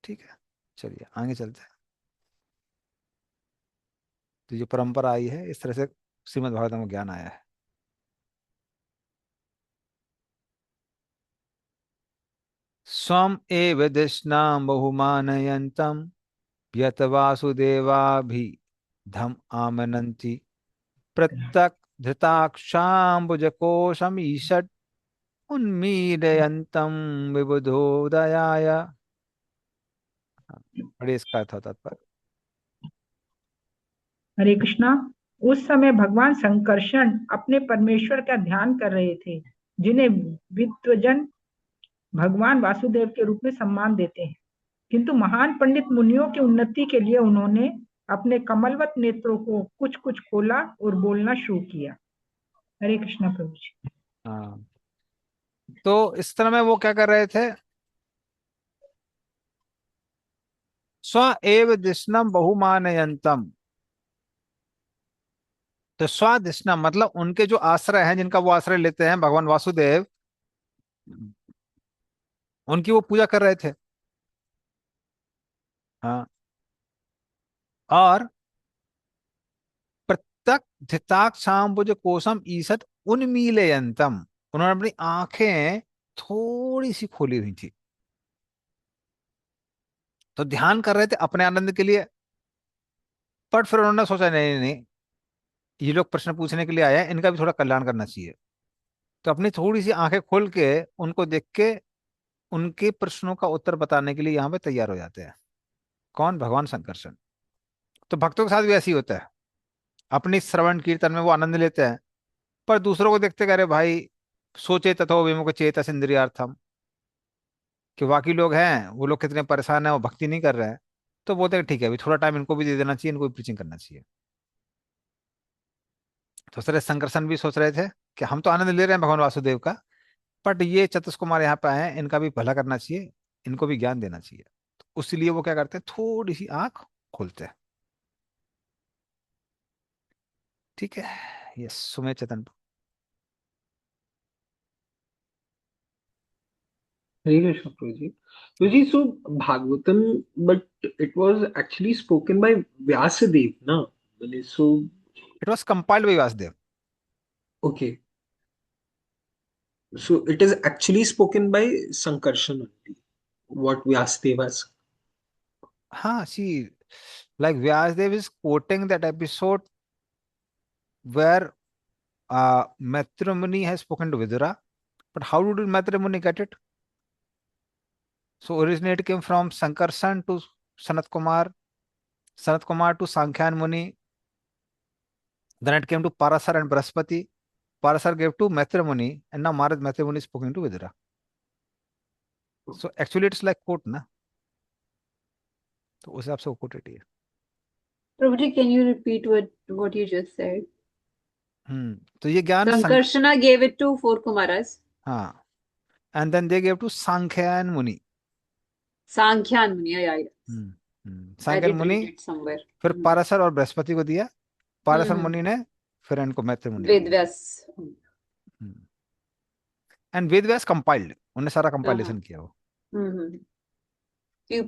ठीक है, चलिए आगे चलते हैं। तो ये परंपरा आई है, इस तरह से श्रीमद् भागवत में ज्ञान आया है। स्वम एव दिष्णाम बहुमानयन्तम यत वासुदेवाभि धम आमनन्ति प्रत्यक धृताक्षाम्बुजकोशम ईषट उन्मीलयन्तम विबुधोदयाय। बड़ी इसका अर्थ होता था। हरे कृष्णा। उस समय भगवान संकर्षण अपने परमेश्वर का ध्यान कर रहे थे, जिन्हें विद्वजन भगवान वासुदेव के रूप में सम्मान देते हैं। किंतु महान पंडित मुनियों की उन्नति के लिए उन्होंने अपने कमलवत नेत्रों को कुछ कुछ खोला और बोलना शुरू किया। हरे कृष्णा प्रभु जी। हाँ, तो इस तरह में वो क्या कर रहे थे? स्व एव दिष्णम बहुमानयन्तम, तो स्वादिष्णम मतलब उनके जो आश्रय हैं, जिनका वो आश्रय लेते हैं भगवान वासुदेव, उनकी वो पूजा कर रहे थे। हाँ, और प्रत्यक धिताक्षाम्बुज कोशम ईसत उन्मीलयन्तम, उन्होंने अपनी आंखें थोड़ी सी खोली हुई थी, तो ध्यान कर रहे थे अपने आनंद के लिए। पर फिर उन्होंने सोचा नहीं नहीं नहीं, ये लोग प्रश्न पूछने के लिए आए हैं, इनका भी थोड़ा कल्याण करना चाहिए। तो अपनी थोड़ी सी आंखें खोल के उनको देख के उनके प्रश्नों का उत्तर बताने के लिए यहाँ पे तैयार हो जाते हैं। कौन? भगवान संकर्षण। तो भक्तों के साथ भी ऐसे ही होता है, अपनी श्रवण कीर्तन में वो आनंद लेते हैं, पर दूसरों को देखते कह रहे भाई सोचे तथो विमुख चेतस इंद्रियार्थम, कि बाकी लोग हैं, वो लोग कितने परेशान हैं, वो भक्ति नहीं कर रहे हैं, तो बोलते हैं ठीक है अभी थोड़ा टाइम इनको भी दे देना चाहिए, इनको भी प्रीचिंग करना चाहिए। तो इस तरह संकर्षण भी सोच रहे थे कि हम तो आनंद ले रहे हैं भगवान वासुदेव का, बट ये चतुष कुमार यहाँ पे आए हैं, इनका भी भला करना चाहिए, इनको भी ज्ञान देना चाहिए। तो इसलिए वो क्या करते हैं, थोड़ी सी आंख खोलते हैं। ठीक है, ये सुमे चेतन। Hare Krishna, Prabhuji. Prabhuji, so Bhagavatam, but it was actually spoken by Vyasadeva, na? So, it was compiled bye Vasudev. okay. So it is actually spoken by Sankarshan only, what Vyasadeva has. हाँ, सी like Vyasdev is quoting that episode where Maitri Muni has spoken to Vidura, but how did Maitri Muni get it? So originally it came from Sankarshan to Sanat Kumar, Sanat Kumar to Sankhyan Muni, then it came to Parasar and Brahaspati. Parasar gave to Maitri Muni, and now Maharaj Maitri Muni is spoken to Vidura. So actually it's like quote ना, तो उस हिसाब से वो quoted ही है। Prabhuji, can you repeat what you just said? तो ये ज्ञान Sankarshana gave it to four Kumaras. हाँ, and then they gave to Sankhyan Muni. Sankhyan Muni, yeah. I सांख्यन did मुनि, read it somewhere. फिर पाराशर और बृहस्पति को दिया, पाराशर मुनि ने फिर इनको मैत्री मुनि को दिया। Vedvyas. And Ved Vyas compiled, उन्होंने सारा कंपाइलेशन किया वो।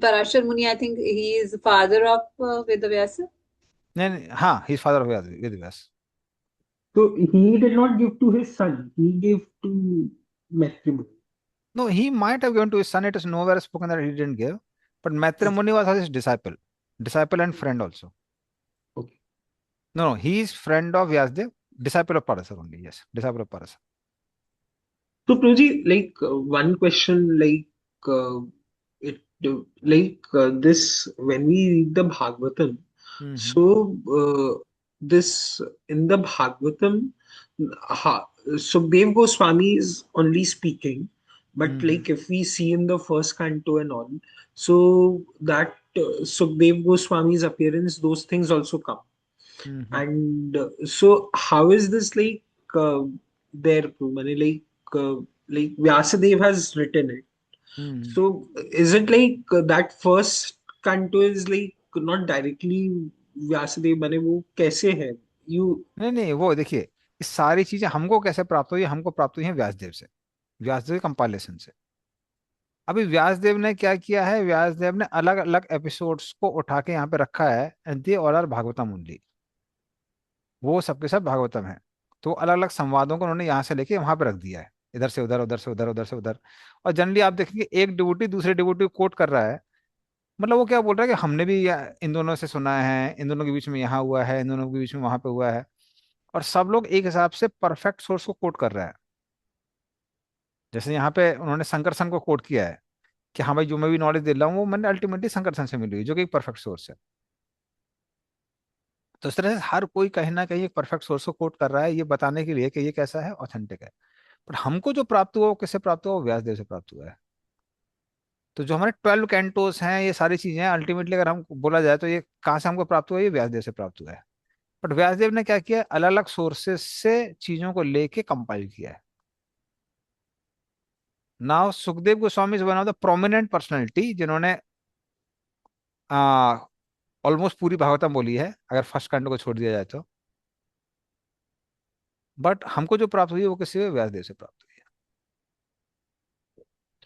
Parashar Muni, I think he is the father of Vedavyasa. नहीं नहीं, हाँ, he is father of Ved Vyas. So he did not give to his son, he gave to Maitri. No, he might have given to his son. It is nowhere spoken that he didn't give, but Maitri Muni was his disciple and friend also. Okay. No, he is friend of Vyasdev, disciple of Parasar only. Yes, disciple of Parasar. So, Proji, like one question, it, this when we read the Bhagavatam, hmm so this in the Bhagavatam, Sukdev Goswami is only speaking, but hmm like if we see in the first canto and all, so that Sukdev Goswami's appearance, those things also come. Hmm And so, how is this uh, there? Mane, like Vyasadeva has written it. Hmm So, is it like that first canto is like not directly Vyasadeva बने वो कैसे है? You नहीं नहीं, वो देखिए, ये सारी चीजें हमको कैसे प्राप्त हुई, हमको प्राप्त हुई है व्यासदेव से, व्यासदेव कंपाइलेशन से। अभी व्यासदेव ने क्या किया है, व्यासदेव ने अलग अलग एपिसोड्स को उठा के यहाँ पे रखा है, and they all are Bhagavatam only, वो सबके सब भागवतम है। तो अलग अलग संवादों को उन्होंने यहाँ से लेके वहां पे रख दिया है, इधर से उधर, उधर से उधर, उधर से उधर। और जनरली आप देखेंगे एक डिवोटी दूसरे डिवोटी को कोट कर रहा है, मतलब वो क्या बोल रहा है कि हमने भी इन दोनों से सुना है, इन दोनों के बीच में यहाँ हुआ है, इन दोनों के बीच में वहां पे हुआ है। और सब लोग एक हिसाब से परफेक्ट सोर्स को कोट कर रहे हैं। जैसे यहाँ पे उन्होंने शंकर संघ को कोट किया है कि हाँ भाई, जो मैं भी नॉलेज दे रहा हूँ वो मैंने अल्टीमेटली शंकर संघ से मिली हुई, जो कि एक परफेक्ट सोर्स है। तो इस तरह से हर कोई कहीं ना कहीं एक परफेक्ट सोर्स को कोट कर रहा है, ये बताने के लिए कि ये कैसा है, ऑथेंटिक है। पर हमको जो प्राप्त हुआ वो किससे प्राप्त हुआ, वो व्यासदेव से प्राप्त हुआ है। तो जो हमारे 12 कैंटोस हैं, ये सारी चीजें हैं, अल्टीमेटली अगर हम बोला जाए तो ये कहाँ से हमको प्राप्त हुआ है, ये व्यासदेव से प्राप्त हुआ है। बट व्यासदेव ने क्या किया, अलग अलग सोर्सेस से चीजों को लेके कंपाइल किया है। Now Sukhdev Goswami is one of the prominent personality जिन्होंने ऑलमोस्ट पूरी भागवतम बोली है, अगर फर्स्ट कांड को छोड़ दिया जाए तो। बट हमको जो प्राप्त हुई है वो किसी व्यासदेव से प्राप्त हुई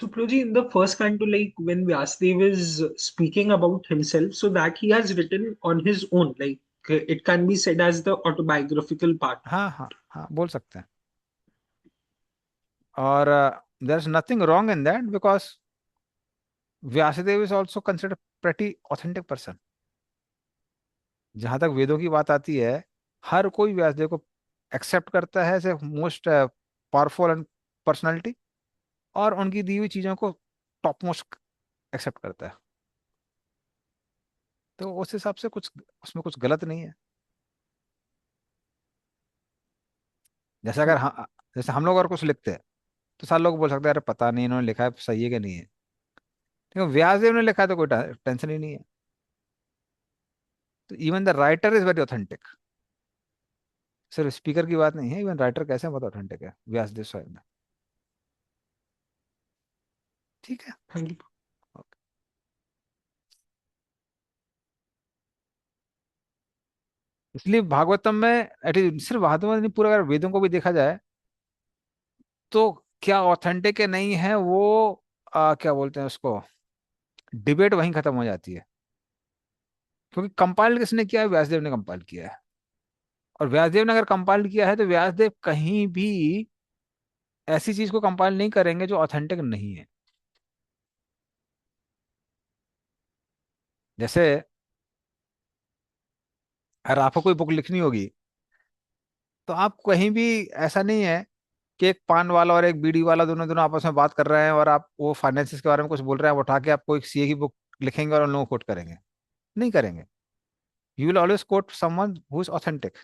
so Proji in the first canto, like when Vyasadeva is speaking about himself, so that he has written on his own, like it can be said as the autobiographical part. है। हाँ हाँ हाँ, बोल सकते हैं। और there is nothing wrong in that, because Vyasadev is also consider pretty authentic person. जहां तक वेदों की बात आती है, हर कोई व्यासदेव को एक्सेप्ट करता है as a most powerful and personality, और उनकी दी हुई चीजों को टॉप मोस्ट एक्सेप्ट करता है। तो उस हिसाब से कुछ उसमें कुछ गलत नहीं है। जैसे अगर जैसे हम लोग और कुछ लिखते हैं तो सारे लोग बोल सकते हैं अरे पता नहीं इन्होंने लिखा है सही है कि नहीं है, लेकिन व्यासदेव ने लिखा है तो कोई टेंशन ही नहीं है। तो even the writer is very authentic, सिर्फ स्पीकर की बात नहीं है, इवन राइटर कैसे बहुत ऑथेंटिक है व्यासदेव स्वयं में। ठीक है। Thank you. Okay. इसलिए भागवतम में एटलीस्ट सिर्फ भागवतम में नहीं, पूरा अगर वेदों को भी देखा जाए तो क्या ऑथेंटिक है नहीं है वो क्या बोलते हैं उसको, डिबेट वहीं खत्म हो जाती है। क्योंकि कंपाइल किसने किया है, व्यासदेव ने कंपाइल किया है। और व्यासदेव ने अगर कंपाइल किया है तो व्यासदेव कहीं भी ऐसी चीज को कंपाइल नहीं करेंगे जो ऑथेंटिक नहीं है। जैसे अगर आपको कोई बुक लिखनी होगी तो आप कहीं भी, ऐसा नहीं है कि एक पान वाला और एक बीड़ी वाला दोनों दोनों आपस में बात कर रहे हैं और आप वो फाइनेंसिस के बारे में कुछ बोल रहे हैं, वो उठा के आपको एक सीए की बुक लिखेंगे और उन लोगों को कोट करेंगे, नहीं करेंगे। You will always quote someone who is authentic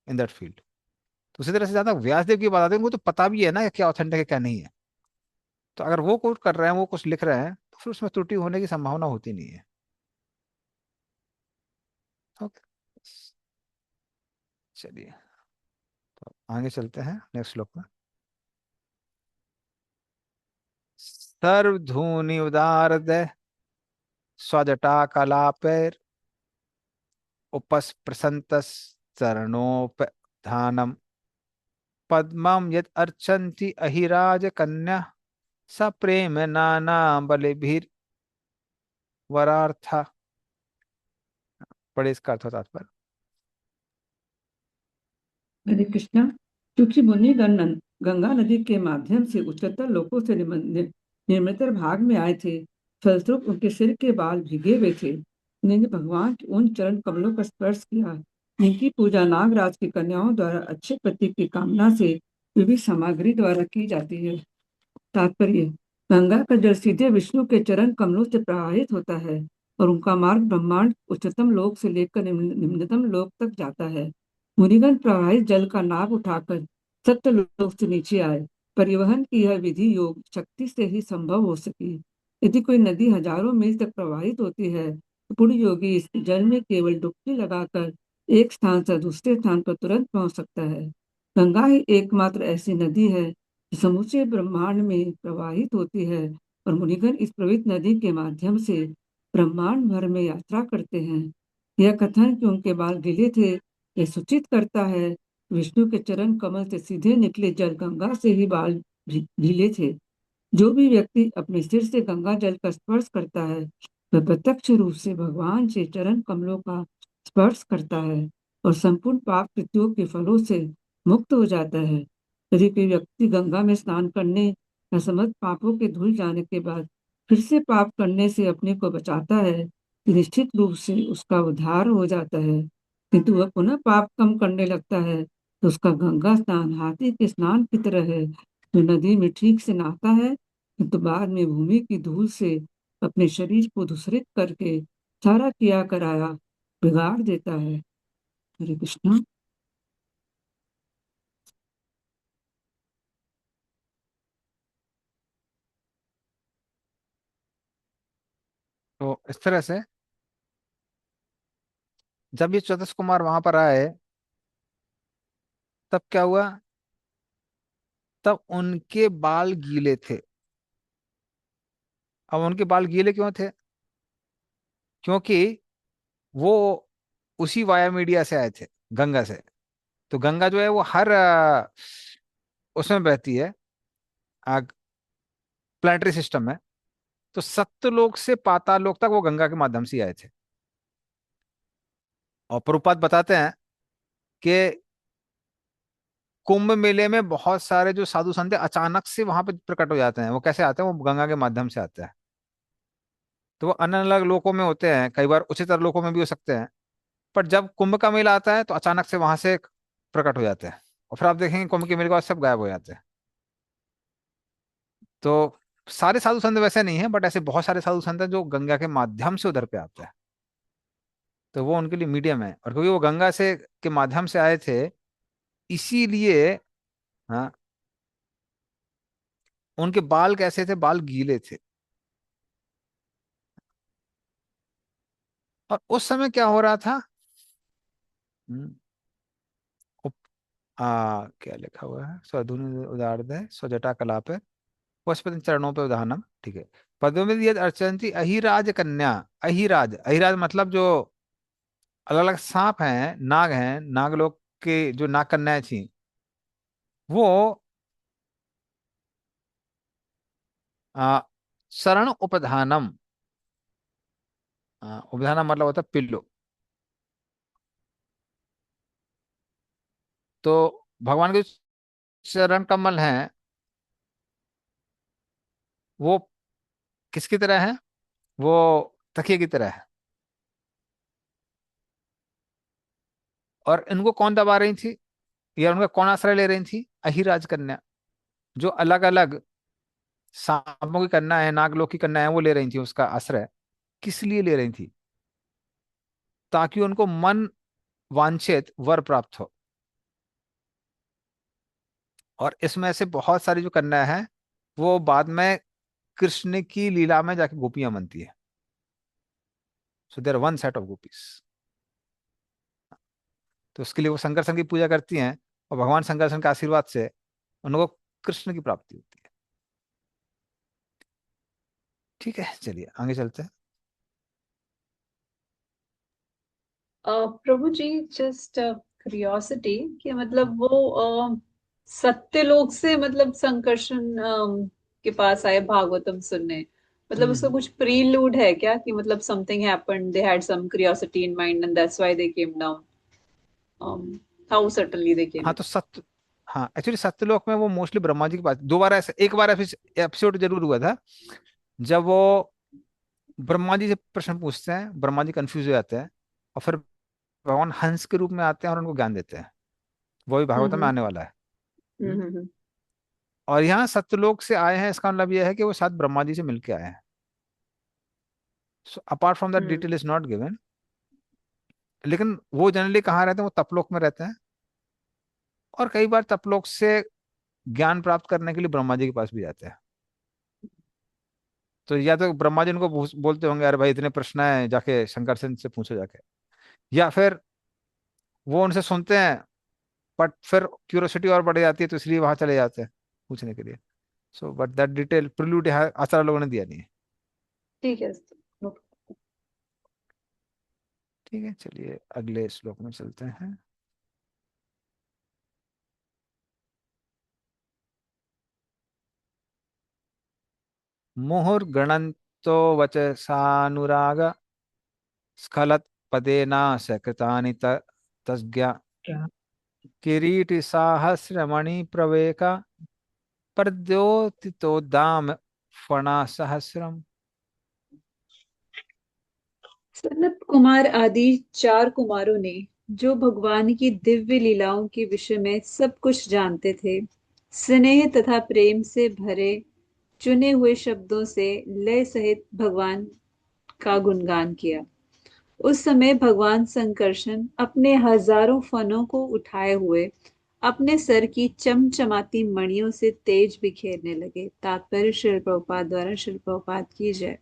in that field. तो उसी तरह से ज्यादा व्यासदेव की बात आती है, उनको तो पता भी है ना कि क्या ऑथेंटिक है क्या नहीं है। तो अगर वो कोट कर रहे हैं, वो कुछ लिख रहे हैं, तो फिर उसमें त्रुटि होने की संभावना होती नहीं है। ओके, चलिए तो आगे चलते हैं नेक्स्ट श्लोक में। सर्वधूनि उदारद स्वजटा कलापेर उपस्पृशन्तस चरणोपधानम पद्मं यद अर्चन्ति अहिराज कन्या स प्रेम नाना बलिभिर वरार्था। बड़े इसका अर्थ होता है। हरे कृष्णा। क्योंकि मुनिगण गंगा नदी के माध्यम से उच्चतर लोकों से निम्नतर भाग में आए थे, फलस्वरूप उनके सिर के बाल भीगे हुए थे। उन्होंने भगवान के उन चरण कमलों का स्पर्श किया जिनकी पूजा नागराज की कन्याओं द्वारा अच्छे पति की कामना से विविध सामग्री द्वारा की जाती है। तात्पर्य: गंगा का जल सीधे विष्णु के चरण कमलों से प्रवाहित होता है और उनका मार्ग ब्रह्मांड उच्चतम लोक से लेकर निम्नतम लोक तक जाता है। मुनिगण प्रवाहित जल का नाव उठाकर सत्य लोक से नीचे आए। परिवहन की यह विधि योग शक्ति से ही संभव हो सकी। यदि कोई नदी हजारों मील तक प्रवाहित होती है तो पूर्ण योगी इस जल में केवल डुबकी लगाकर एक स्थान से दूसरे स्थान पर तुरंत पहुंच सकता है। गंगा ही एकमात्र ऐसी नदी है जो समूचे ब्रह्मांड में प्रवाहित होती है और मुनिगण इस पवित्र नदी के माध्यम से ब्रह्मांड भर में यात्रा करते हैं। यह कथन कि उनके बाल गीले थे यह सूचित करता है कि विष्णु के चरण कमल से सीधे निकले जल गंगा से ही बाल गीले थे। जो भी व्यक्ति अपने सिर से गंगा जल का स्पर्श करता है वह प्रत्यक्ष रूप से भगवान से चरण कमलों का स्पर्श करता है और संपूर्ण पाप कृत्यों के फलों से मुक्त हो जाता है। यदि कोई व्यक्ति गंगा में स्नान करने या समस्त पापों के धुल जाने के बाद फिर से पाप करने से अपने को बचाता है तो निश्चित रूप से उसका उद्धार हो जाता है। किंतु वह पुनः पाप कम करने लगता है तो उसका गंगा स्नान हाथी के स्नान की तरह है जो नदी में ठीक से नहाता है किंतु बाद में भूमि की धूल से अपने शरीर को धूसरित करके सारा किया कराया बिगाड़ देता है। हरे कृष्णा। तो इस तरह से जब ये चतुष कुमार वहां पर आए तब क्या हुआ, तब उनके बाल गीले थे। अब उनके बाल गीले क्यों थे? क्योंकि वो उसी वाया मीडिया से आए थे, गंगा से। तो गंगा जो है वो हर उसमें बहती है, प्लानिटरी सिस्टम में। तो सत्यलोक से पाताल लोक तक वो गंगा के माध्यम से ही आए थे। और प्रभुपाद बताते हैं कि कुंभ मेले में बहुत सारे जो साधु संत हैं, अचानक से वहां पे प्रकट हो जाते हैं। वो कैसे आते हैं? वो गंगा के माध्यम से आते हैं। तो वो अलग अलग लोकों में होते हैं, कई बार उच्चतर लोकों में भी हो सकते हैं। पर जब कुंभ का मेला आता है तो अचानक से वहां से प्रकट हो जाते हैं। और फिर आप देखेंगे कुंभ के मेले के बाद सब गायब हो जाते हैं। तो सारे साधु संत वैसे नहीं है, बट ऐसे बहुत सारे साधु संत हैं जो गंगा के माध्यम से उधर पे आते हैं। तो वो उनके लिए मीडियम है। और क्योंकि वो गंगा से के माध्यम से आए थे, इसीलिए हाँ, उनके बाल कैसे थे? बाल गीले थे। और उस समय क्या हो रहा था? हम्म, क्या लिखा हुआ है? स्वधुनि उदारद है स्वजटा कलाप, पशुपति चरणों पे उदाहरणम। ठीक है। पद्मविद यद अर्चन्ति अहिराज कन्या। अहिराज, अहिराज मतलब जो अलग अलग सांप हैं, नाग हैं, नागलोक के जो नाग कन्याएं थी, वो आ, शरण उपधानम। उपधानम मतलब होता है पिल्लो। तो भगवान के चरण कमल हैं, वो किसकी तरह है? वो तकिए की तरह है। और इनको कौन दबा रही थी, या उनका कौन आश्रय ले रही थी? अहिराज कन्या। जो अलग अलग सांपों की कन्या है, नागलोक की कन्या है, वो ले रही थी उसका आश्रय। किस लिए ले रही थी? ताकि उनको मन वांछित वर प्राप्त हो। और इसमें से बहुत सारी जो कन्या है वो बाद में कृष्ण की लीला में जाके गोपियां बनती है। So there one set of gopis. तो उसके लिए वो संकर्षण की पूजा करती हैं, और भगवान संकर्षण के आशीर्वाद से उनको कृष्ण की प्राप्ति होती है। ठीक है, चलिए आगे चलते हैं। प्रभु जी, जस्ट क्यूरियोसिटी कि मतलब वो सत्यलोक से मतलब संकर्षण के पास आए भागवतम सुनने, मतलब उसका हम्म। कुछ प्रीलूड है क्या कि मतलब something happened, they had some curiosity in mind and that's why they came down, how suddenly they came? हाँ तो सत्य, हाँ एक्चुअली सत्यलोक में वो मोस्टली ब्रह्मा जी के पास दो बार ऐसे, एक बार एपिसोड जरूर हुआ था जब वो ब्रह्मा जी से प्रश्न पूछते हैं, ब्रह्मा जी कंफ्यूज हो जाते हैं, और फिर भगवान हंस के रूप में आते हैं और उनको ज्ञान देते हैं। वो भी भागवत में हम्म आने वाला है। हम्म हम्म? हम्म और यहाँ सत्यलोक से आए हैं, इसका मतलब यह है कि वो साथ ब्रह्मा जी से मिलके आए हैं। So apart from that detail is not given. लेकिन वो जनरली कहाँ रहते हैं, वो तपलोक में रहते हैं, और कई बार तपलोक से ज्ञान प्राप्त करने के लिए ब्रह्मा जी के पास भी जाते हैं। तो या तो ब्रह्मा जी उनको बोलते होंगे अरे भाई इतने प्रश्न है, जाके शंकर से पूछो जाके, या फिर वो उनसे सुनते हैं बट फिर क्यूरोसिटी और बढ़ जाती है, तो इसलिए वहां चले जाते हैं पूछने के लिए। So but that detail prelude आचार्य लोगों ने दिया नहीं है। ठीक है। ठीक है, चलिए अगले श्लोक में चलते हैं। मुहुर्गणन्तो वचसानुराग स्खलत पदेना सकृतानि तज्ञा क्या? किरीटि साहस्रमणि प्रवेका प्रद्योतितोद्दाम फणा सहस्रम। सनत कुमार आदि 4 कुमारों ने, जो भगवान की दिव्य लीलाओं के विषय में सब कुछ जानते थे, स्नेह तथा प्रेम से भरे चुने हुए शब्दों से लय सहित भगवान का गुणगान किया। उस समय भगवान संकर्षण अपने हजारों फनों को उठाए हुए अपने सर की चमचमाती मणियों से तेज बिखेरने लगे। तात्पर्य श्रील प्रभुपाद द्वारा श्रील प्रभुपाद की जय।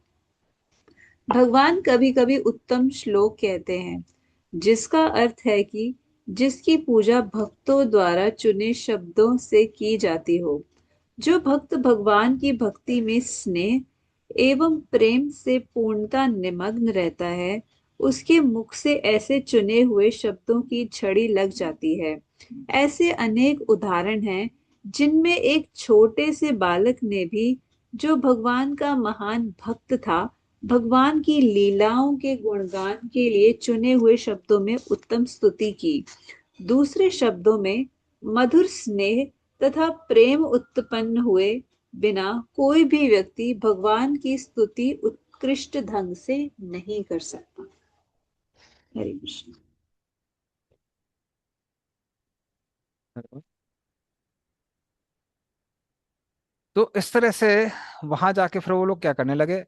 भगवान कभी कभी उत्तम श्लोक कहते हैं, जिसका अर्थ है कि जिसकी पूजा भक्तों द्वारा चुने शब्दों से की जाती हो। जो भक्त भगवान की भक्ति में स्नेह एवं प्रेम से पूर्णता निमग्न रहता है, उसके मुख से ऐसे चुने हुए शब्दों की झड़ी लग जाती है। ऐसे अनेक उदाहरण हैं, जिनमें एक छोटे से बालक ने भी, जो भगवान का महान भक्त था, भगवान की लीलाओं के गुणगान के लिए चुने हुए शब्दों में उत्तम स्तुति की। दूसरे शब्दों में, मधुर स्नेह तथा प्रेम उत्पन्न हुए बिना कोई भी व्यक्ति भगवान की स्तुति उत्कृष्ट ढंग से नहीं कर सकता। हरे कृष्ण। तो इस तरह से वहां जाके फिर वो लोग क्या करने लगे,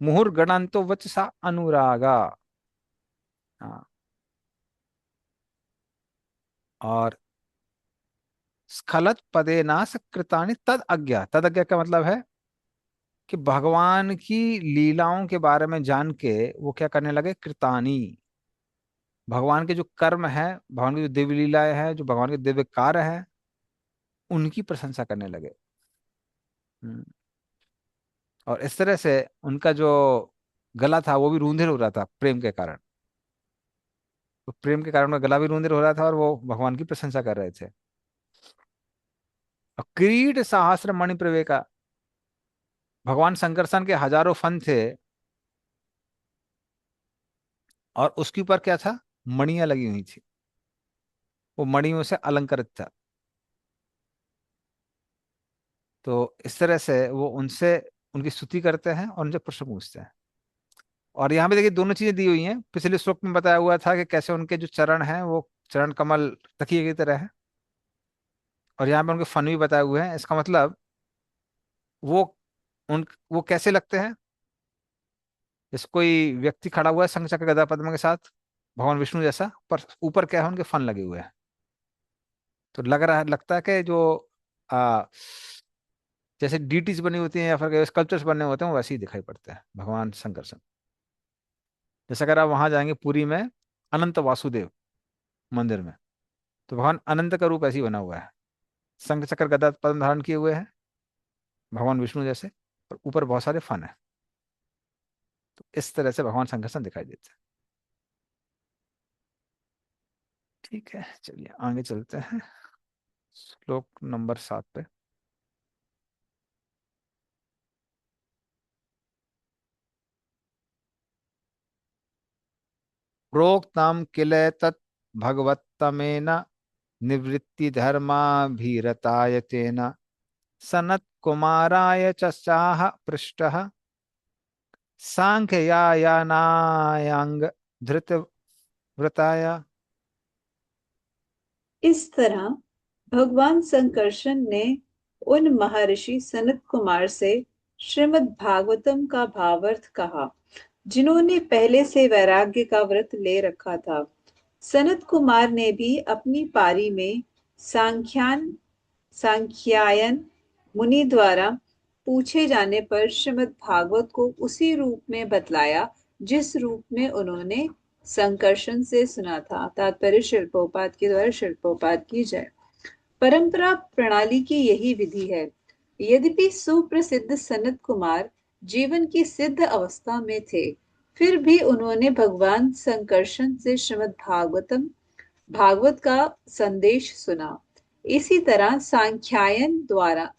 मुहुर्गणन्तो वचसा अनुरागा। हाँ, और स्खलत पदे नास कृतानि तद अज्ञा। तद अज्ञा का मतलब है कि भगवान की लीलाओं के बारे में जान के वो क्या करने लगे, कृतानी, भगवान के जो कर्म है, भगवान की जो दिव्य लीलाएं हैं, जो भगवान के दिव्य कार्य है, उनकी प्रशंसा करने लगे। हम्म, और इस तरह से उनका जो गला था वो भी रूंधिर हो रहा था प्रेम के कारण। तो प्रेम के कारण उनका गला भी रूंधिर हो रहा था और वो भगवान की प्रशंसा कर रहे थे। और किरीट सहस्र मणि प्रवेका, भगवान शंकरसन के हजारों फन थे, और उसके ऊपर क्या था, मणियां लगी हुई थी, वो मणियों से अलंकृत था। तो इस तरह से वो उनसे उनकी स्तुति करते हैं और उनसे प्रश्न पूछते हैं। और यहाँ पे देखिए दोनों चीजें दी हुई हैं। पिछले श्लोक में बताया हुआ था कि कैसे उनके जो चरण हैं वो चरण कमल तकिए की तरह है, और यहाँ पे उनके फन भी बताए हुए हैं। इसका मतलब वो उन वो कैसे लगते हैं, जैसे कोई व्यक्ति खड़ा हुआ है शंख चक्र गदा पद्म के साथ, भगवान विष्णु जैसा, पर ऊपर क्या है, उनके फन लगे हुए हैं। तो लगता है कि जो आ, जैसे डीटीज बनी होती हैं या फिर स्कल्पचर्स बने होते हैं, वो वैसे ही दिखाई पड़ते हैं भगवान शंकर से। जैसे अगर आप वहां जाएंगे पुरी में अनंत वासुदेव मंदिर में, तो भगवान अनंत का रूप ऐसे ही बना हुआ है, शंख चक्र गदा पद्म धारण किए हुए हैं भगवान विष्णु जैसे, और ऊपर बहुत सारे फन है। तो इस तरह से भगवान शंकर दिखाई देते हैं। ठीक है, चलिए आगे चलते हैं श्लोक नंबर 7 पे। प्रोक्तम किल तत् भगवत्तमेन निवृत्ति धर्माभिरतायतेन सनत कुमाराय चाह पृष्ठः सांख्ययानायांग धृत व्रताय। इस तरह भगवान संकर्षण ने उन महर्षि सनत कुमार से श्रीमद् भागवतम का भावार्थ कहा, जिन्होंने पहले से वैराग्य का व्रत ले रखा था। सनत कुमार ने भी अपनी पारी में सांख्यायन मुनि द्वारा पूछे जाने पर श्रीमद् भागवत को उसी रूप में बतलाया जिस रूप में उन्होंने संकर्षण से सुना था। तात्पर्य श्रील प्रभुपाद के द्वारा श्रील प्रभुपाद की जय। परंपरा प्रणाली की यही विधि है। यद्यपि सुप्रसिद्ध सनत कुमार जीवन की सिद्ध अवस्था में थे, फिर भी उन्होंने भगवान संकर्षण से श्रीमद् भागवत का संदेश सुना। इसी तरह सांख्यायन द्वारा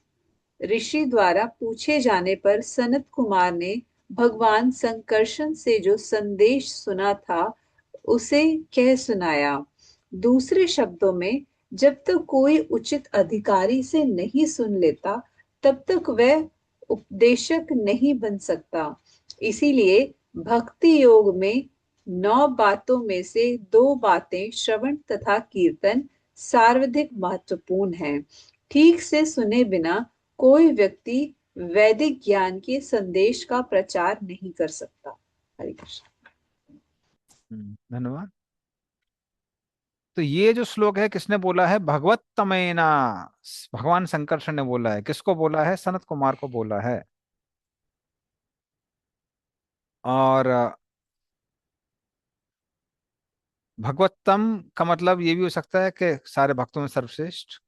ऋषि द्वारा पूछे जाने पर सनत कुमार ने भगवान संकर्षण से जो संदेश सुना था उसे कह सुनाया। दूसरे शब्दों में, जब तक कोई उचित अधिकारी से नहीं सुन लेता तब तक वह उपदेशक नहीं बन सकता। इसीलिए भक्ति योग में 9 बातों में से 2 बातें श्रवण तथा कीर्तन सर्वाधिक महत्वपूर्ण हैं। ठीक से सुने बिना कोई व्यक्ति वैदिक ज्ञान के संदेश का प्रचार नहीं कर सकता। हरे कृष्ण। धन्यवाद। तो ये जो श्लोक है किसने बोला है? भगवत तमेना, भगवान संकर्षण ने बोला है। किसको बोला है? सनत कुमार को बोला है। और भगवत्तम का मतलब ये भी हो सकता है कि सारे भक्तों में सर्वश्रेष्ठ,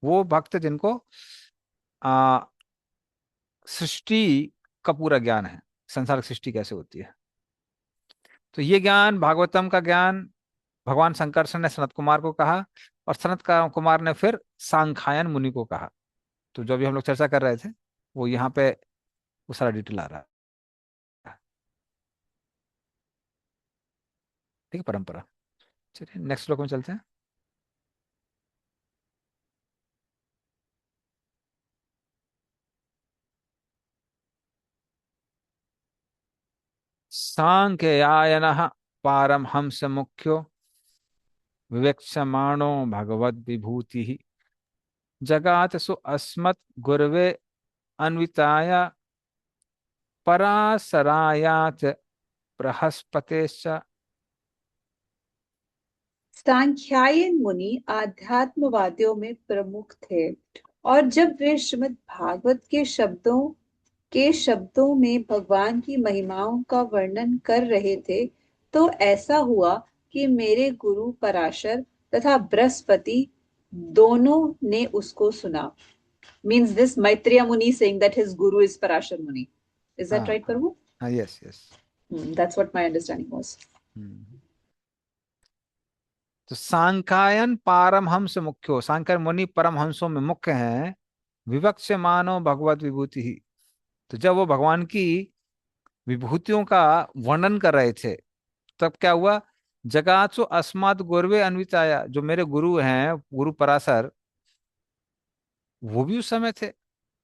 वो भक्त जिनको आ सृष्टि का पूरा ज्ञान है, संसार की सृष्टि कैसे होती है। तो ये ज्ञान, भागवतम का ज्ञान भगवान संकर्षण ने सनत कुमार को कहा, और सनत कुमार ने फिर सांख्यायन मुनि को कहा। तो जो भी हम लोग चर्चा कर रहे थे वो यहाँ पे वो सारा डिटेल आ रहा है। ठीक है, परंपरा। चलिए नेक्स्ट श्लोक में चलते हैं। सांख्यायनः पारमहंस मुख्यो विवेक्ष्यमाणो भगवद विभूति जगात सु अस्मत् गुरवे अन्विताय परासरायात बृहस्पतेश्च। सांख्यायन मुनि आध्यात्मवादियों में प्रमुख थे, और जब वे श्रीमद् भागवत के शब्दों में भगवान की महिमाओं का वर्णन कर रहे थे, तो ऐसा हुआ कि मेरे गुरु पराशर तथा बृहस्पति दोनों ने उसको सुना। Means this Maitreya Muni saying that his guru is Parashar Muni. Is that right, Prabhu? Yes, yes. That's what my understanding was. तो सांख्यायन पारमहंस मुख्यो, सांख्यायन मुनि परमहंसों में मुख्य हैं। विवक्ष्य मानो भगवत विभूति ही, तो जब वो भगवान की विभूतियों का वर्णन कर रहे थे तब क्या हुआ? जगात्सु अस्मात् गुरवे अन्विताया, जो मेरे गुरु हैं, गुरु पराशर, वो भी उस समय थे,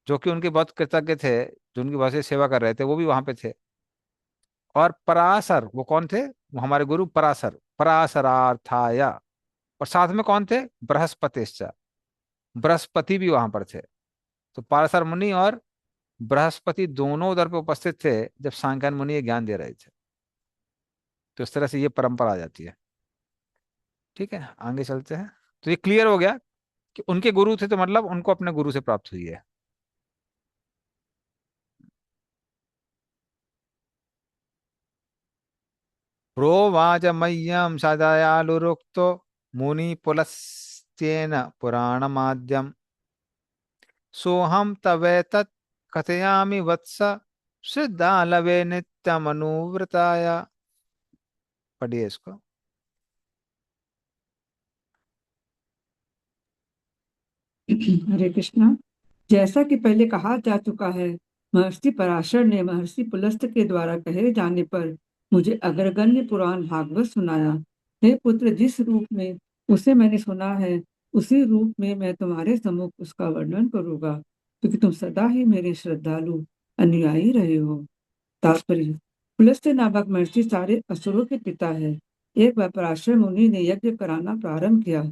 जो कि उनके बहुत कृतज्ञ थे, जो उनकी बहुत सेवा कर रहे थे, वो भी वहां पे थे। और पराशर वो कौन थे? वो हमारे गुरु पराशर, पराशरार्थाया। और साथ में कौन थे? बृहस्पतिश्च, बृहस्पति भी वहां पर थे। तो पराशर मुनि और बृहस्पति दोनों उधर पे उपस्थित थे जब सांख्यायन मुनि ये ज्ञान दे रहे थे। तो इस तरह से ये परंपरा आ जाती है। ठीक है, आगे चलते हैं। तो ये क्लियर हो गया कि उनके गुरु थे, तो मतलब उनको अपने गुरु से प्राप्त हुई है। प्रोवाच मह्यम सदयालुरुक्तो मुनि पुलस्त्येन पुराणमाद्यम सोहम तवेतत् कथयामि वत्स श्रद्धालवे नित्यमनुव्रताय। पढ़िए इसको। हरे कृष्णा। जैसा कि पहले कहा जा चुका है, महर्षि पराशर ने महर्षि पुलस्त के द्वारा कहे जाने पर मुझे अग्रगण्य पुराण भागवत सुनाया। हे पुत्र, जिस रूप में उसे मैंने सुना है उसी रूप में मैं तुम्हारे सम्मुख उसका वर्णन करूंगा, क्योंकि तुम सदा ही मेरे श्रद्धालु अनुयायी रहे हो। तात्पर्य: पुलस्त नामक महर्षि सारे असुरों के पिता है। एक बार पराशर मुनि ने यज्ञ कराना प्रारंभ किया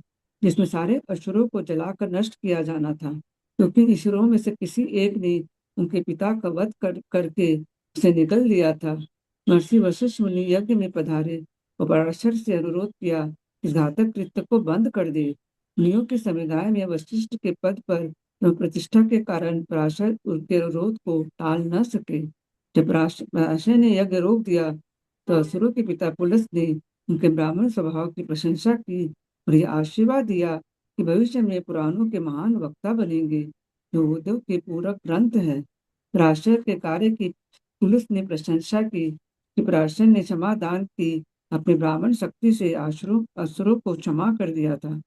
जिसमें सारे असुरों को जलाकर नष्ट किया जाना था। क्योंकि ईश्वरों में से किसी एक ने उनके पिता का वध करके उसे निगल दिया था। महर्षि वशिष्ठ मुनि यज्ञ में पधारे और पराशर से अनुरोध किया कि इस घातक कृत्य को बंद कर दे। मुनियों के समुदाय में वशिष्ठ के पद पर एवं प्रतिष्ठा के कारण पराशर उनके अनुरोध को टाल न सके। जब पराशर ने यज्ञ रोक दिया तो असुरों के पिता पुलस्त ने उनके ब्राह्मण स्वभाव की प्रशंसा की और यह आशीर्वाद दिया कि भविष्य में पुराणों के महान वक्ता बनेंगे, जो वेदों के पूरक ग्रंथ है। पराशर के कार्य की पुलिस ने प्रशंसा की कि पराशर ने क्षमा दान की अपनी ब्राह्मण शक्ति से असुरों को क्षमा कर दिया था।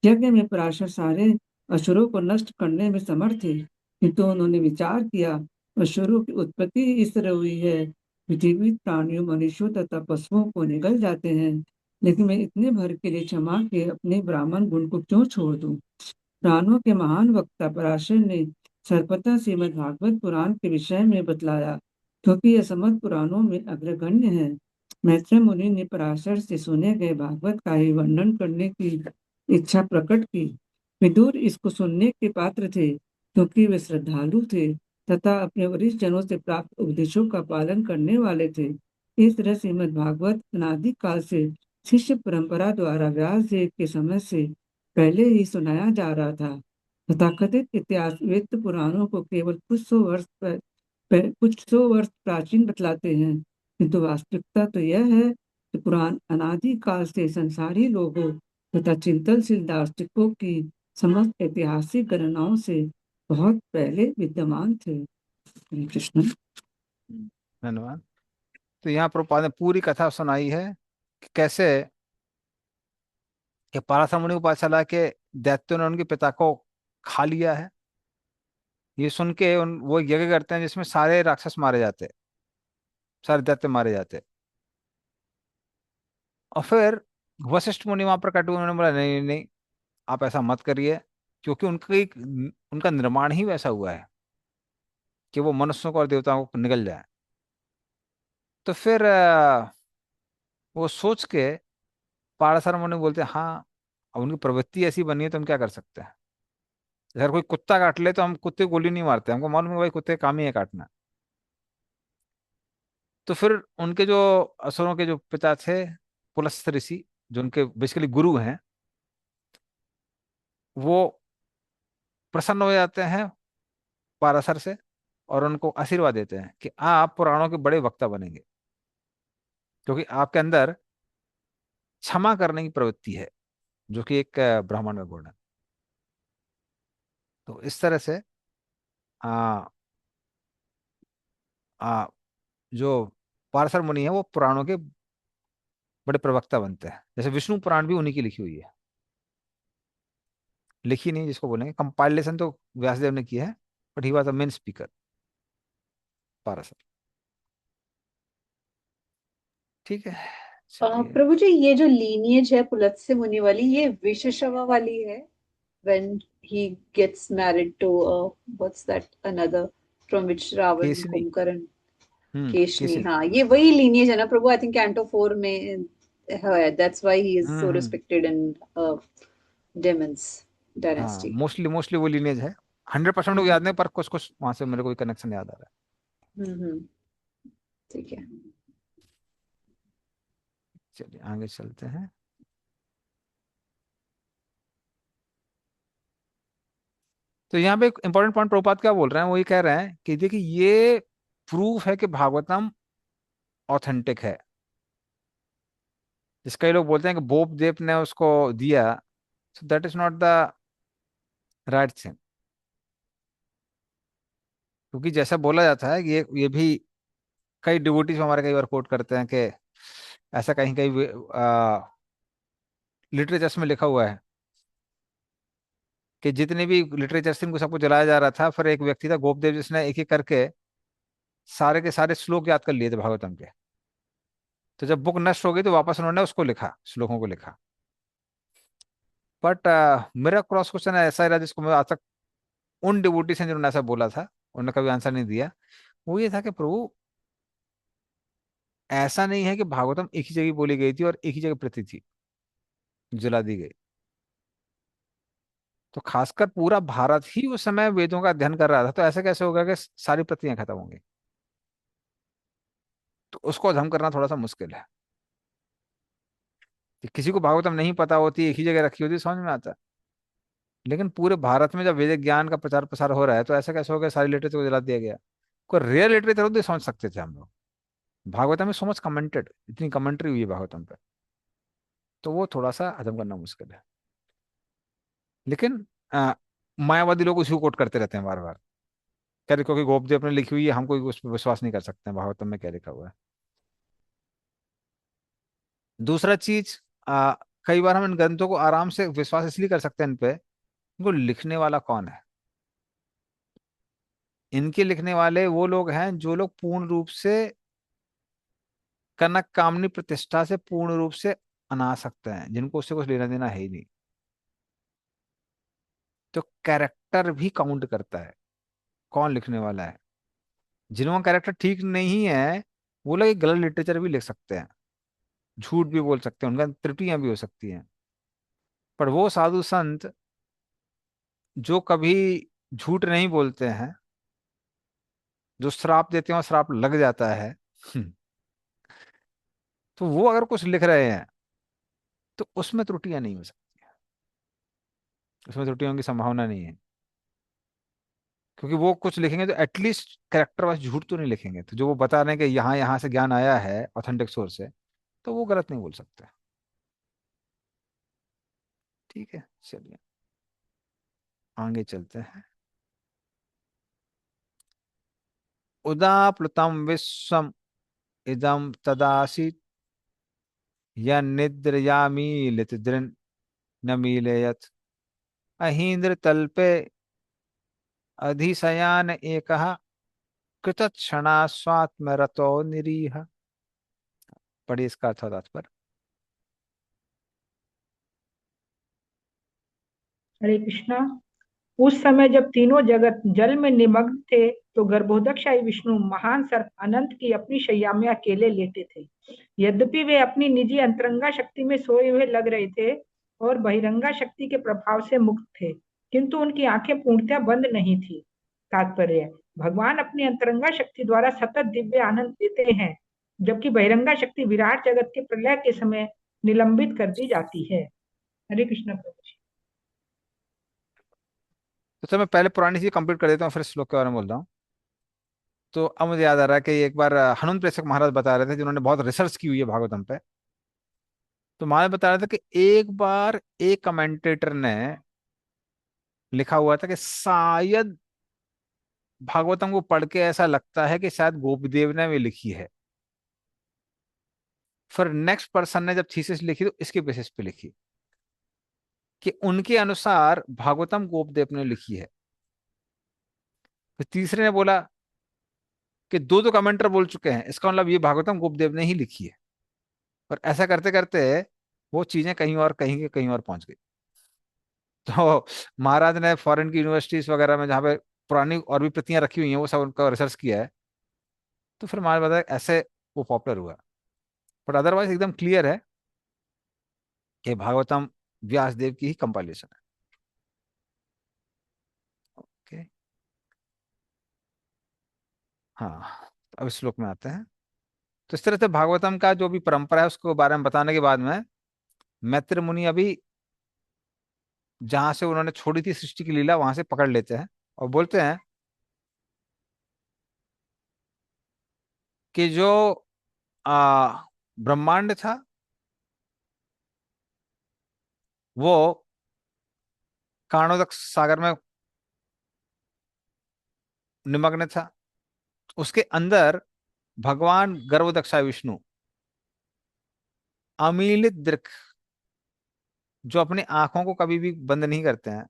यज्ञ में पराशर सारे असुरों को नष्ट करने में समर्थ थे, किंतु उन्होंने विचार किया असुरों की उत्पत्ति इस तरह हुई है कि जीवित प्राणियों, मनुष्यों तथा पशुओं को निगल जाते हैं, लेकिन मैं इतने भर के लिए क्षमा के अपने ब्राह्मण गुण को क्यों छोड़ दूं। पुराणों के महान वक्ता पराशर ने सर्वप्रथम श्रीमद् भागवत पुराण के विषय में बतलाया, क्योंकि यह समस्त पुराणों में अग्रगण्य है। मैत्रेय मुनि ने पराशर से सुने गए भागवत का ही वर्णन करने की इच्छा प्रकट की। विदुर इसको सुनने के पात्र थे, क्योंकि वे श्रद्धालु थे तथा अपने वरिष्ठ जनों से प्राप्त उपदेशों का पालन करने वाले थे। इस तरह श्रीमद् भागवत अनादि काल से शिष्य परंपरा द्वारा व्यास देव के समय से पहले ही सुनाया जा रहा था। तथाकथित इतिहास वेद पुराणों को केवल कुछ सौ वर्ष प्राचीन बतलाते हैं, किंतु वास्तविकता तो यह है कि पुराण अनादि काल से संसारी लोगों तथा चिंतनशील दार्शनिकों की समस्त ऐतिहासिक गणनाओं से बहुत पहले विद्यमान थे। हरे कृष्ण। धन्यवाद। तो यहाँ प्रभुपाद ने पूरी कथा सुनाई है कि कैसे कि पराशर मुनि को पता चला कि दैत्यों ने उनके पिता को खा लिया है। ये सुन के वो यज्ञ करते हैं जिसमें सारे राक्षस मारे जाते, सारे दैत्य मारे जाते। और फिर वशिष्ठ मुनि वहां प्रकट हुए, उन्होंने बोला नहीं नहीं नहीं, आप ऐसा मत करिए, क्योंकि उनका निर्माण ही वैसा हुआ है कि वो मनुष्यों को और देवताओं को निगल जाए। तो फिर वो सोच के पाराशर मुनि बोलते हैं हाँ, अब उनकी प्रवृत्ति ऐसी बनी है तो हम क्या कर सकते हैं। अगर कोई कुत्ता काट ले तो हम कुत्ते को गोली नहीं मारते, हमको मालूम है भाई कुत्ते का काम ही है काटना। तो फिर उनके जो असुरों के जो पिता थे पुलस्त्य ऋषि, जो उनके बेसिकली गुरु हैं, वो प्रसन्न हो जाते हैं पाराशर से और उनको आशीर्वाद देते हैं कि आप पुराणों के बड़े वक्ता बनेंगे, क्योंकि आपके अंदर क्षमा करने की प्रवृत्ति है, जो कि एक ब्राह्मण का गुण है। तो इस तरह से आ, आ, जो पाराशर मुनि है वो पुराणों के बड़े प्रवक्ता बनते हैं। जैसे विष्णु पुराण भी उन्हीं की लिखी हुई है, लिखी नहीं जिसको बोलेंगे, कंपाइलेशन तो व्यासदेव ने किया है, but he was a main speaker, Parashar. ठीक है, चलिए। प्रभु जी, ये जो लीनियज है पुलत्स्य मुनि वाली, ये विशेषवा वाली है। when he gets married to what's that another from which Ravan, Keshni. Kumbhakarna, Keshni, Keshni. हाँ ये वही लीनियज है ना प्रभु? आई थिंक कैंटो 4 में है, that's why he is so hmm. respected in Demons हाँ, dynasty. मोस्टली मोस्टली वो लीनेज है। 100% को हम्म याद नहीं, पर कुछ कुछ वहां से मेरे को कनेक्शन याद आ रहा हम्म, ठीक है। है। चलिए आगे चलते हैं। तो यहाँ पे एक इंपॉर्टेंट पॉइंट प्रभुपाद क्या बोल रहे हैं, वो ये कह रहे हैं कि देखिए ये प्रूफ है कि भागवतम ऑथेंटिक है। जिस कई लोग बोलते हैं कि बोप देव ने उसको दिया, so that is not the right thing. क्योंकि जैसा बोला जाता है कि ये भी कई डिवोटीज हमारे कई बार कोट करते हैं कि ऐसा कहीं कहीं लिटरेचर्स में लिखा हुआ है कि जितने भी लिटरेचर थे उनको सबको जलाया जा रहा था, फिर एक व्यक्ति था गोपदेव जिसने एक एक करके सारे के सारे श्लोक याद कर लिए थे भागवतम के। तो जब बुक नष्ट हो गई तो वापस उन्होंने उसको लिखा, श्लोकों को लिखा। बट मेरा क्रॉस क्वेश्चन ऐसा ही रहा जिसको मैं आज तक उन डिवोटी से जिन्होंने ऐसा बोला था उन्होंने कभी आंसर नहीं दिया। वो ये था कि प्रभु ऐसा नहीं है कि भागवतम एक ही जगह बोली गई थी और एक ही जगह प्रति थी, जला दी गई। तो खासकर पूरा भारत ही उस समय वेदों का अध्ययन कर रहा था, तो ऐसा कैसे होगा कि सारी प्रतियां खत्म होंगी? तो उसको हजम करना थोड़ा सा मुश्किल है। कि किसी को भागवतम नहीं पता होती, एक ही जगह रखी होती, समझ में आता है। लेकिन पूरे भारत में जब वैदिक ज्ञान का प्रचार प्रसार हो रहा है, तो ऐसा कैसे हो गया सारी लिटरेचर को जला दिया गया? कोई रेयर लिटरेचर होती समझ सकते थे हम लोग। भागवतम में सो मच कमेंटेड, इतनी कमेंट्री हुई है भागवतम पे, तो वो थोड़ा सा हजम करना मुश्किल है। लेकिन मायावादी लोग उसी को कोट करते रहते हैं बार बार, कह रहे क्योंकि गोपदेव ने लिखी हुई है, हम कोई उस पर विश्वास नहीं कर सकते हैं, भागवतम में क्या लिखा हुआ है। दूसरा चीज, कई बार हम इन ग्रंथों को आराम से विश्वास इसलिए कर सकते हैं इन पे, इनको लिखने वाला कौन है। इनके लिखने वाले वो लोग हैं जो लोग पूर्ण रूप से कनक कामनी प्रतिष्ठा से पूर्ण रूप से अनासक्त हैं, जिनको उससे कुछ लेना देना है ही नहीं। तो कैरेक्टर भी काउंट करता है, कौन लिखने वाला है। जिनका कैरेक्टर ठीक नहीं है, वो लोग एक गलत लिटरेचर भी लिख सकते हैं, झूठ भी बोल सकते हैं, उनका त्रुटियां भी हो सकती हैं। पर वो साधु संत जो कभी झूठ नहीं बोलते हैं, जो श्राप देते हैं और श्राप लग जाता है, तो वो अगर कुछ लिख रहे हैं तो उसमें त्रुटियां नहीं हो सकती, उसमें त्रुटियों की संभावना नहीं है। क्योंकि वो कुछ लिखेंगे तो एटलीस्ट कैरेक्टर वाइज झूठ तो नहीं लिखेंगे, तो जो वो बता रहे हैं कि यहाँ यहाँ से ज्ञान आया है ऑथेंटिक सोर्स से, तो वो गलत नहीं बोल सकते। ठीक है, चलिए आगे चलते हैं। उदाप्लुतम विश्वम इदम तदासीत यन्निद्रयामीलित दृन न मीलयत अहीन्द्र तल्पे अधिशयान एकः कृतक्षणा स्वात्म रतो निरीह। पढ़िए इसका अर्थ और तात्पर्य। हरे कृष्णा। उस समय जब तीनों जगत जल में निमग्न थे, तो गर्भोदक्षाई विष्णु महान सर्प अनंत की अपनी शैया में अकेले लेटे थे। यद्यपि वे अपनी निजी अंतरंगा शक्ति में सोए हुए लग रहे थे और बहिरंगा शक्ति के प्रभाव से मुक्त थे, किंतु उनकी आंखें पूर्णतः बंद नहीं थी। तात्पर्य: भगवान अपनी अंतरंगा शक्ति द्वारा सतत दिव्य आनंद देते हैं, जबकि बहिरंगा शक्ति विराट जगत के प्रलय के समय निलंबित कर दी जाती है। हरे कृष्ण प्रभु जी। तो चलो मैं पहले पुरानी चीज कंप्लीट कर देता हूँ, फिर श्लोक के बारे में बोल रहा हूँ। तो अब मुझे याद आ रहा है कि एक बार हनुमान प्रेषक महाराज बता रहे थे, जिन्होंने बहुत रिसर्च की हुई है भागवतम पे। तो महाराज बता रहे थे कि एक बार एक कमेंटेटर ने लिखा हुआ था कि शायद भागवतम को पढ़ के ऐसा लगता है कि शायद गोपदेव ने भी लिखी है। फिर नेक्स्ट पर्सन ने जब थीसिस लिखी तो इसके बेसिस पे लिखी कि उनके अनुसार भागवतम गोपदेव ने लिखी है। फिर तीसरे ने बोला कि दो दो कमेंटर बोल चुके हैं, इसका मतलब ये भागवतम गोपदेव ने ही लिखी है। और ऐसा करते करते वो चीजें कहीं और कहीं के कहीं और पहुंच गई। तो महाराज ने फॉरेन की यूनिवर्सिटीज वगैरह में जहाँ पे पुरानी और भी प्रतियां रखी हुई हैं, वो सब उनका रिसर्च किया है। तो फिर महाराज बताया ऐसे वो पॉपुलर हुआ। बट अदरवाइज एकदम क्लियर है कि भागवतम व्यास देव की ही कंपाइलेशन है। ओके, हाँ, अब इस श्लोक में आते हैं। तो इस तरह से भागवतम का जो भी परंपरा है उसको बारे में बताने के बाद में मैत्र मुनि अभी जहां से उन्होंने छोड़ी थी सृष्टि की लीला, वहां से पकड़ लेते हैं और बोलते हैं कि जो ब्रह्मांड था वो कारणोदक सागर में निमग्न था। उसके अंदर भगवान गर्भोदक्षा विष्णु अमीलित दृक्, जो अपनी आंखों को कभी भी बंद नहीं करते हैं,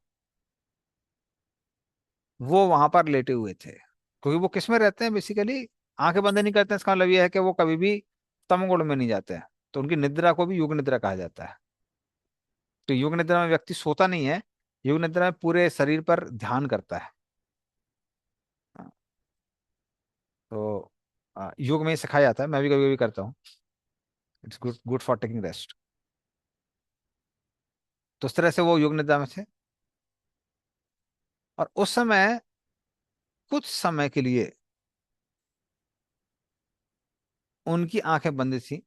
वो वहां पर लेटे हुए थे। क्योंकि वो किस में रहते हैं बेसिकली, आंखें बंद नहीं करते हैं, इसका मतलब यह है कि वो कभी भी तमगुण में नहीं जाते हैं। तो उनकी निद्रा को भी योग निद्रा कहा जाता है। तो योग निद्रा में व्यक्ति सोता नहीं है, योग निद्रा में पूरे शरीर पर ध्यान करता है। तो योग में ही सिखाया जाता है, मैं भी कभी कभी करता हूँ। It's good good for taking rest. तो उस तरह से वो योग निद्रा में थे। और उस समय कुछ समय के लिए उनकी आंखें बंद थी,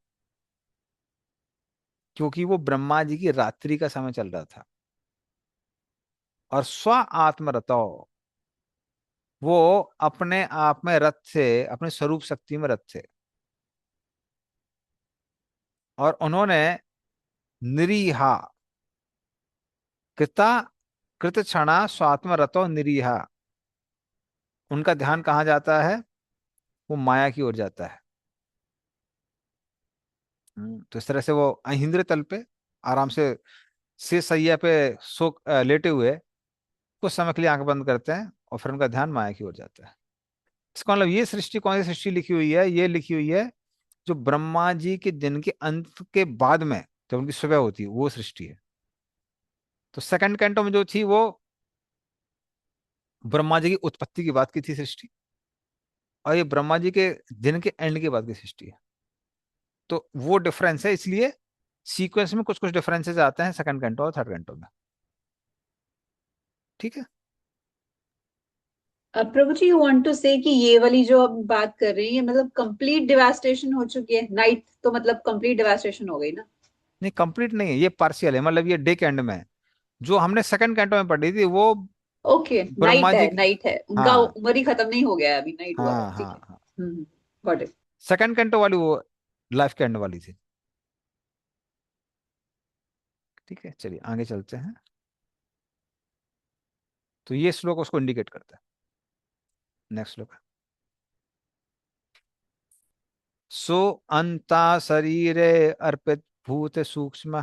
क्योंकि वो ब्रह्मा जी की रात्रि का समय चल रहा था। और स्व आत्मरतो, वो अपने आप में रत थे, अपने स्वरूप शक्ति में रत थे। और उन्होंने निरीहा कृता कृत क्षणा स्वात्म रतो निरीहा, उनका ध्यान कहाँ जाता है? वो माया की ओर जाता है। तो इस तरह से वो अहिंद्र तल पे आराम से सैया पे लेटे हुए कुछ समय के लिए आंख बंद करते हैं, और फिर उनका ध्यान माया की ओर जाता है। इसका मतलब ये सृष्टि कौन सी सृष्टि लिखी हुई है? ये लिखी हुई है जो ब्रह्मा जी के दिन के अंत के बाद में, जब उनकी सुबह होती है, वो सृष्टि है। तो सेकंड कैंटो में जो थी वो ब्रह्मा जी की उत्पत्ति की बात की थी सृष्टि, और ये ब्रह्मा जी के दिन के एंड के बाद की सृष्टि है। तो वो डिफरेंस है, इसलिए सीक्वेंस में कुछ कुछ डिफरेंसेस आते हैं सेकंड कैंटो और थर्ड कैंटो में। ठीक है। प्रभु जी, यू वांट टू से कि ये वाली जो अब बात कर रही है मतलब कंप्लीट डिवास्टेशन हो चुकी है, नाइट तो मतलब कंप्लीट डिवास्टेशन हो गई ना? नहीं, कंप्लीट नहीं है, ये पार्शियल है, मतलब ये डे के एंड में है। जो हमने सेकंड कैंटो में पढ़ी थी वो ओके, ब्रह्मा नाइट है, जी की। नाइट है, उनका हाँ उम्र ही खत्म नहीं हो गया है, अभी नाइट हुआ है, हाँ ठीक हाँ है। हाँ। Got it. सेकंड कैंटो वाली वो लाइफ के एंड वाली थी। ठीक है, चलिए आगे चलते हैं। तो ये श्लोक उसको इंडिकेट करता है। नेक्स्ट श्लोक। सो अंता शरीरे अर्पित भूत सूक्ष्म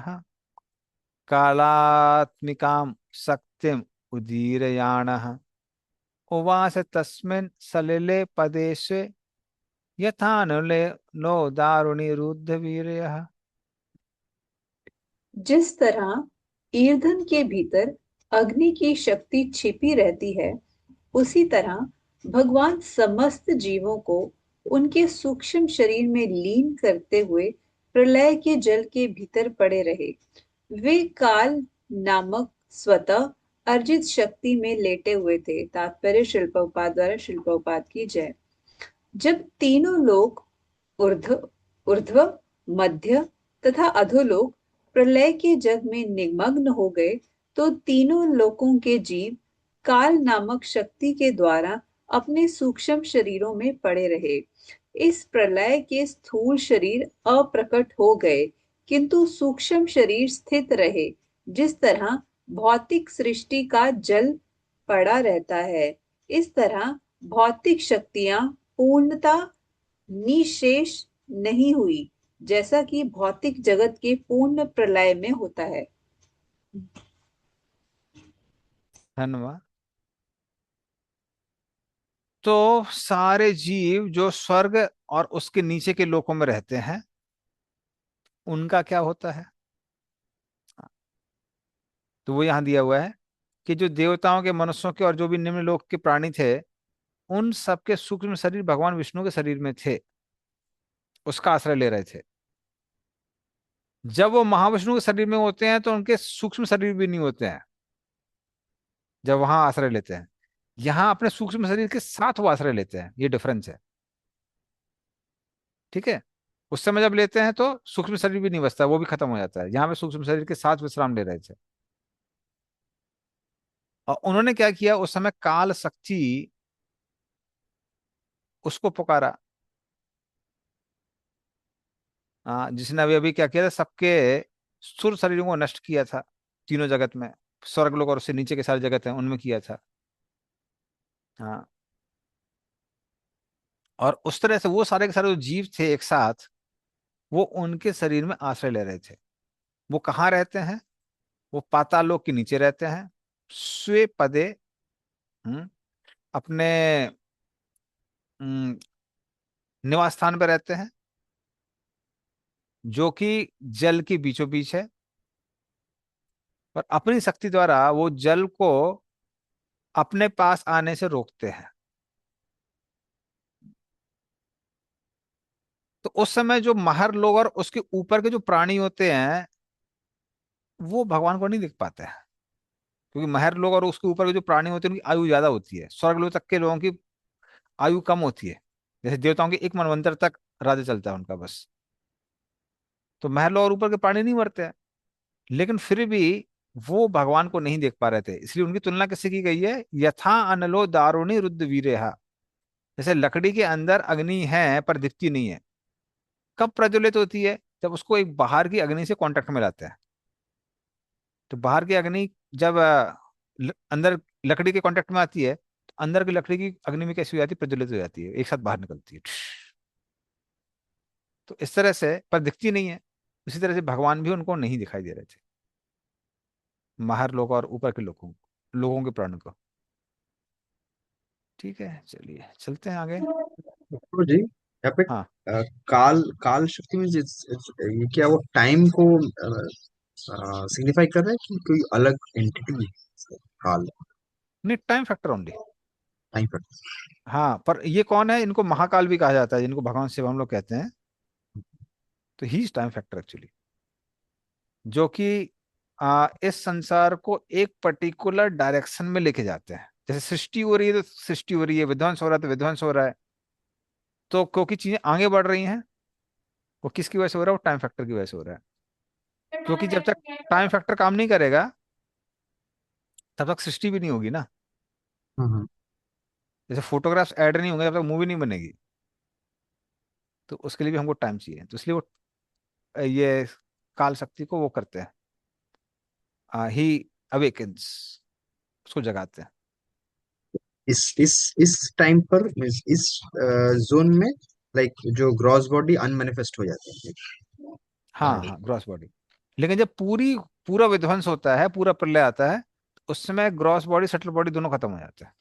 कालात्मिकां शक्तिम उदीरयाणः उवास तस्मिन् सलिले पदेशे यथानुले नो दारुणी रुद्धवीर्यः। जिस तरह ईंधन के भीतर अग्नि की शक्ति छिपी रहती है, उसी तरह भगवान समस्त जीवों को उनके सूक्ष्म शरीर में लीन करते हुए प्रलय के जल के भीतर पड़े रहे। वे काल नामक स्वतः अर्जित शक्ति में लेटे हुए थे। तात्पर्य शिल प्रभुपाद द्वारा। शिल प्रभुपाद की जय। जब तीनों लोक ऊर्ध्व ऊर्ध्व मध्य तथा अधोलोक प्रलय के जग में निमग्न हो गए, तो तीनों लोकों के जीव काल नामक शक्ति के द्वारा अपने सूक्ष्म शरीरों में पड़े रहे। इस प्रलय के स्थूल शरीर अप्रकट हो गए, किंतु सूक्ष्म शरीर स्थित रहे, जिस तरह भौतिक सृष्टि का जल पड़ा रहता है। इस तरह भौतिक शक्तियां पूर्णता निशेष नहीं हुई, जैसा कि भौतिक जगत के पूर्ण प्रलय में होता है। धन्यवाद। तो सारे जीव जो स्वर्ग और उसके नीचे के लोकों में रहते हैं, उनका क्या होता है? तो वो यहां दिया हुआ है कि जो देवताओं के, मनुष्यों के और जो भी निम्न लोक के प्राणी थे, उन सबके सूक्ष्म शरीर भगवान विष्णु के शरीर में थे, उसका आश्रय ले रहे थे। जब वो महाविष्णु के शरीर में होते हैं तो उनके सूक्ष्म शरीर भी नहीं होते हैं, जब वहां आश्रय लेते हैं। यहाँ अपने सूक्ष्म शरीर के साथ वो आश्रय लेते हैं, ये डिफरेंस है। ठीक है। उस समय जब लेते हैं तो सूक्ष्म शरीर भी नहीं बचता, वो भी खत्म हो जाता है। यहाँ पे सूक्ष्म शरीर के साथ विश्राम ले रहे थे। और उन्होंने क्या किया, उस समय काल शक्ति उसको पुकारा, जिसने अभी अभी क्या किया था, सबके स्थूल शरीरों को नष्ट किया था तीनों जगत में। स्वर्ग लोक और उससे नीचे के सारे जगत हैं उनमें किया था। हाँ। और उस तरह से वो सारे के सारे जो जीव थे एक साथ, वो उनके शरीर में आश्रय ले रहे थे। वो कहाँ रहते हैं? वो पाताल लोक के नीचे रहते हैं, स्वे पदे। अपने हम्म, निवास स्थान पे रहते हैं, जो कि जल के बीचों बीच है। और अपनी शक्ति द्वारा वो जल को अपने पास आने से रोकते हैं। तो उस समय जो महर लोग और उसके ऊपर के जो प्राणी होते हैं, वो भगवान को नहीं देख पाते हैं। क्योंकि महर लोग और उसके ऊपर के जो प्राणी होते हैं उनकी आयु ज्यादा होती है, स्वर्ग लोग तक के लोगों की आयु कम होती है। जैसे देवताओं की एक मनवंतर तक राज्य चलता है उनका बस। तो महर लोग और ऊपर के प्राणी नहीं मरते हैं, लेकिन फिर भी वो भगवान को नहीं देख पा रहे थे, इसलिए उनकी तुलना किससे की गई है, यथा अनलो दारुणी रुद्र वीरेहा। जैसे लकड़ी के अंदर अग्नि है पर दिखती नहीं है, कब प्रज्वलित होती है, जब उसको एक बाहर की अग्नि से कांटेक्ट में लाते हैं। तो बाहर की अग्नि जब अंदर लकड़ी के कांटेक्ट में आती है, तो अंदर की लकड़ी की अग्नि में कैसी हो जाती है, प्रज्वलित हो जाती है, एक साथ बाहर निकलती है। तो इस तरह से, पर दिखती नहीं है। उसी तरह से भगवान भी उनको नहीं दिखाई दे रहे थे, बाहर लोग और ऊपर के लोगों लोगों के प्राणों को। ठीक है, चलिए चलते हैं आगे। तो जी यहाँ पे हाँ, काल काल शक्ति में ये क्या वो टाइम को सिग्निफाई कर रहा है कि कोई अलग एंटिटी काल नहीं, टाइम फैक्टर ओनली। टाइम पर? हाँ, पर ये कौन है, इनको महाकाल भी कहा जाता है, जिनको भगवान शिव हम लोग कहते हैं। तो ही टाइम फैक्टर एक्चुअली, जो कि इस संसार को एक पर्टिकुलर डायरेक्शन में लेके जाते हैं। जैसे सृष्टि हो रही है तो सृष्टि हो रही है, विध्वंस हो रहा है तो विध्वंस हो रहा है। तो क्योंकि चीजें आगे बढ़ रही हैं, वो किसकी वजह से हो रहा है, वो टाइम फैक्टर की वजह से हो रहा है। क्योंकि जब तक टाइम फैक्टर काम नहीं करेगा तब तक सृष्टि भी नहीं होगी ना। हम्म। जैसे फोटोग्राफ्स ऐड नहीं होंगे तब तक मूवी नहीं बनेगी। तो उसके लिए भी हमको टाइम चाहिए, तो इसलिए वो ये काल शक्ति को वो करते हैं, ही अवेकन्स, उसको जगाते हैं। इस टाइम पर इस जोन में लाइक जो ग्रॉस बॉडी अनमेनिफेस्ट हो जाती है हाँ कहानी। हाँ, ग्रॉस बॉडी। लेकिन जब पूरा विध्वंस होता है, पूरा प्रलय आता है, तो उस समय ग्रॉस बॉडी सटल बॉडी दोनों खत्म हो जाते हैं।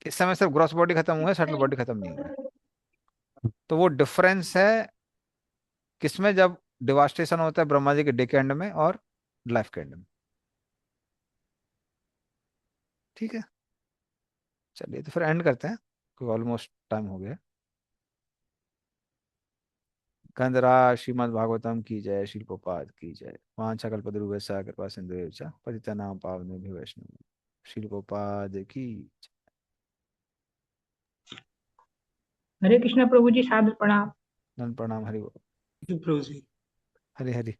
इस समय सिर्फ ग्रॉस बॉडी खत्म हुआ है, सटल बॉडी खत्म नहीं हुआ है। तो वो डिफरेंस है किसमें, जब डिवास्टेशन होता है ब्रह्मा जी के डे के एंड में और लाइफ के एंड में। ठीक है, चलिए तो फिर एंड करते हैं, क्योंकि ऑलमोस्ट टाइम हो गया। कंदरा श्रीमद् भागवतम की जय, श्री प्रभुपाद की जय। वांछा कल्पतरुभ्यश्च कृपा सिंधुभ्यो च पतितानां पावनेभ्यो वैष्णव, श्री प्रभुपाद की। हरे कृष्णा प्रभु जी, सादर प्रणाम। नंद प्रणाम, हरि बोल। Prabhuji. हरि हरि।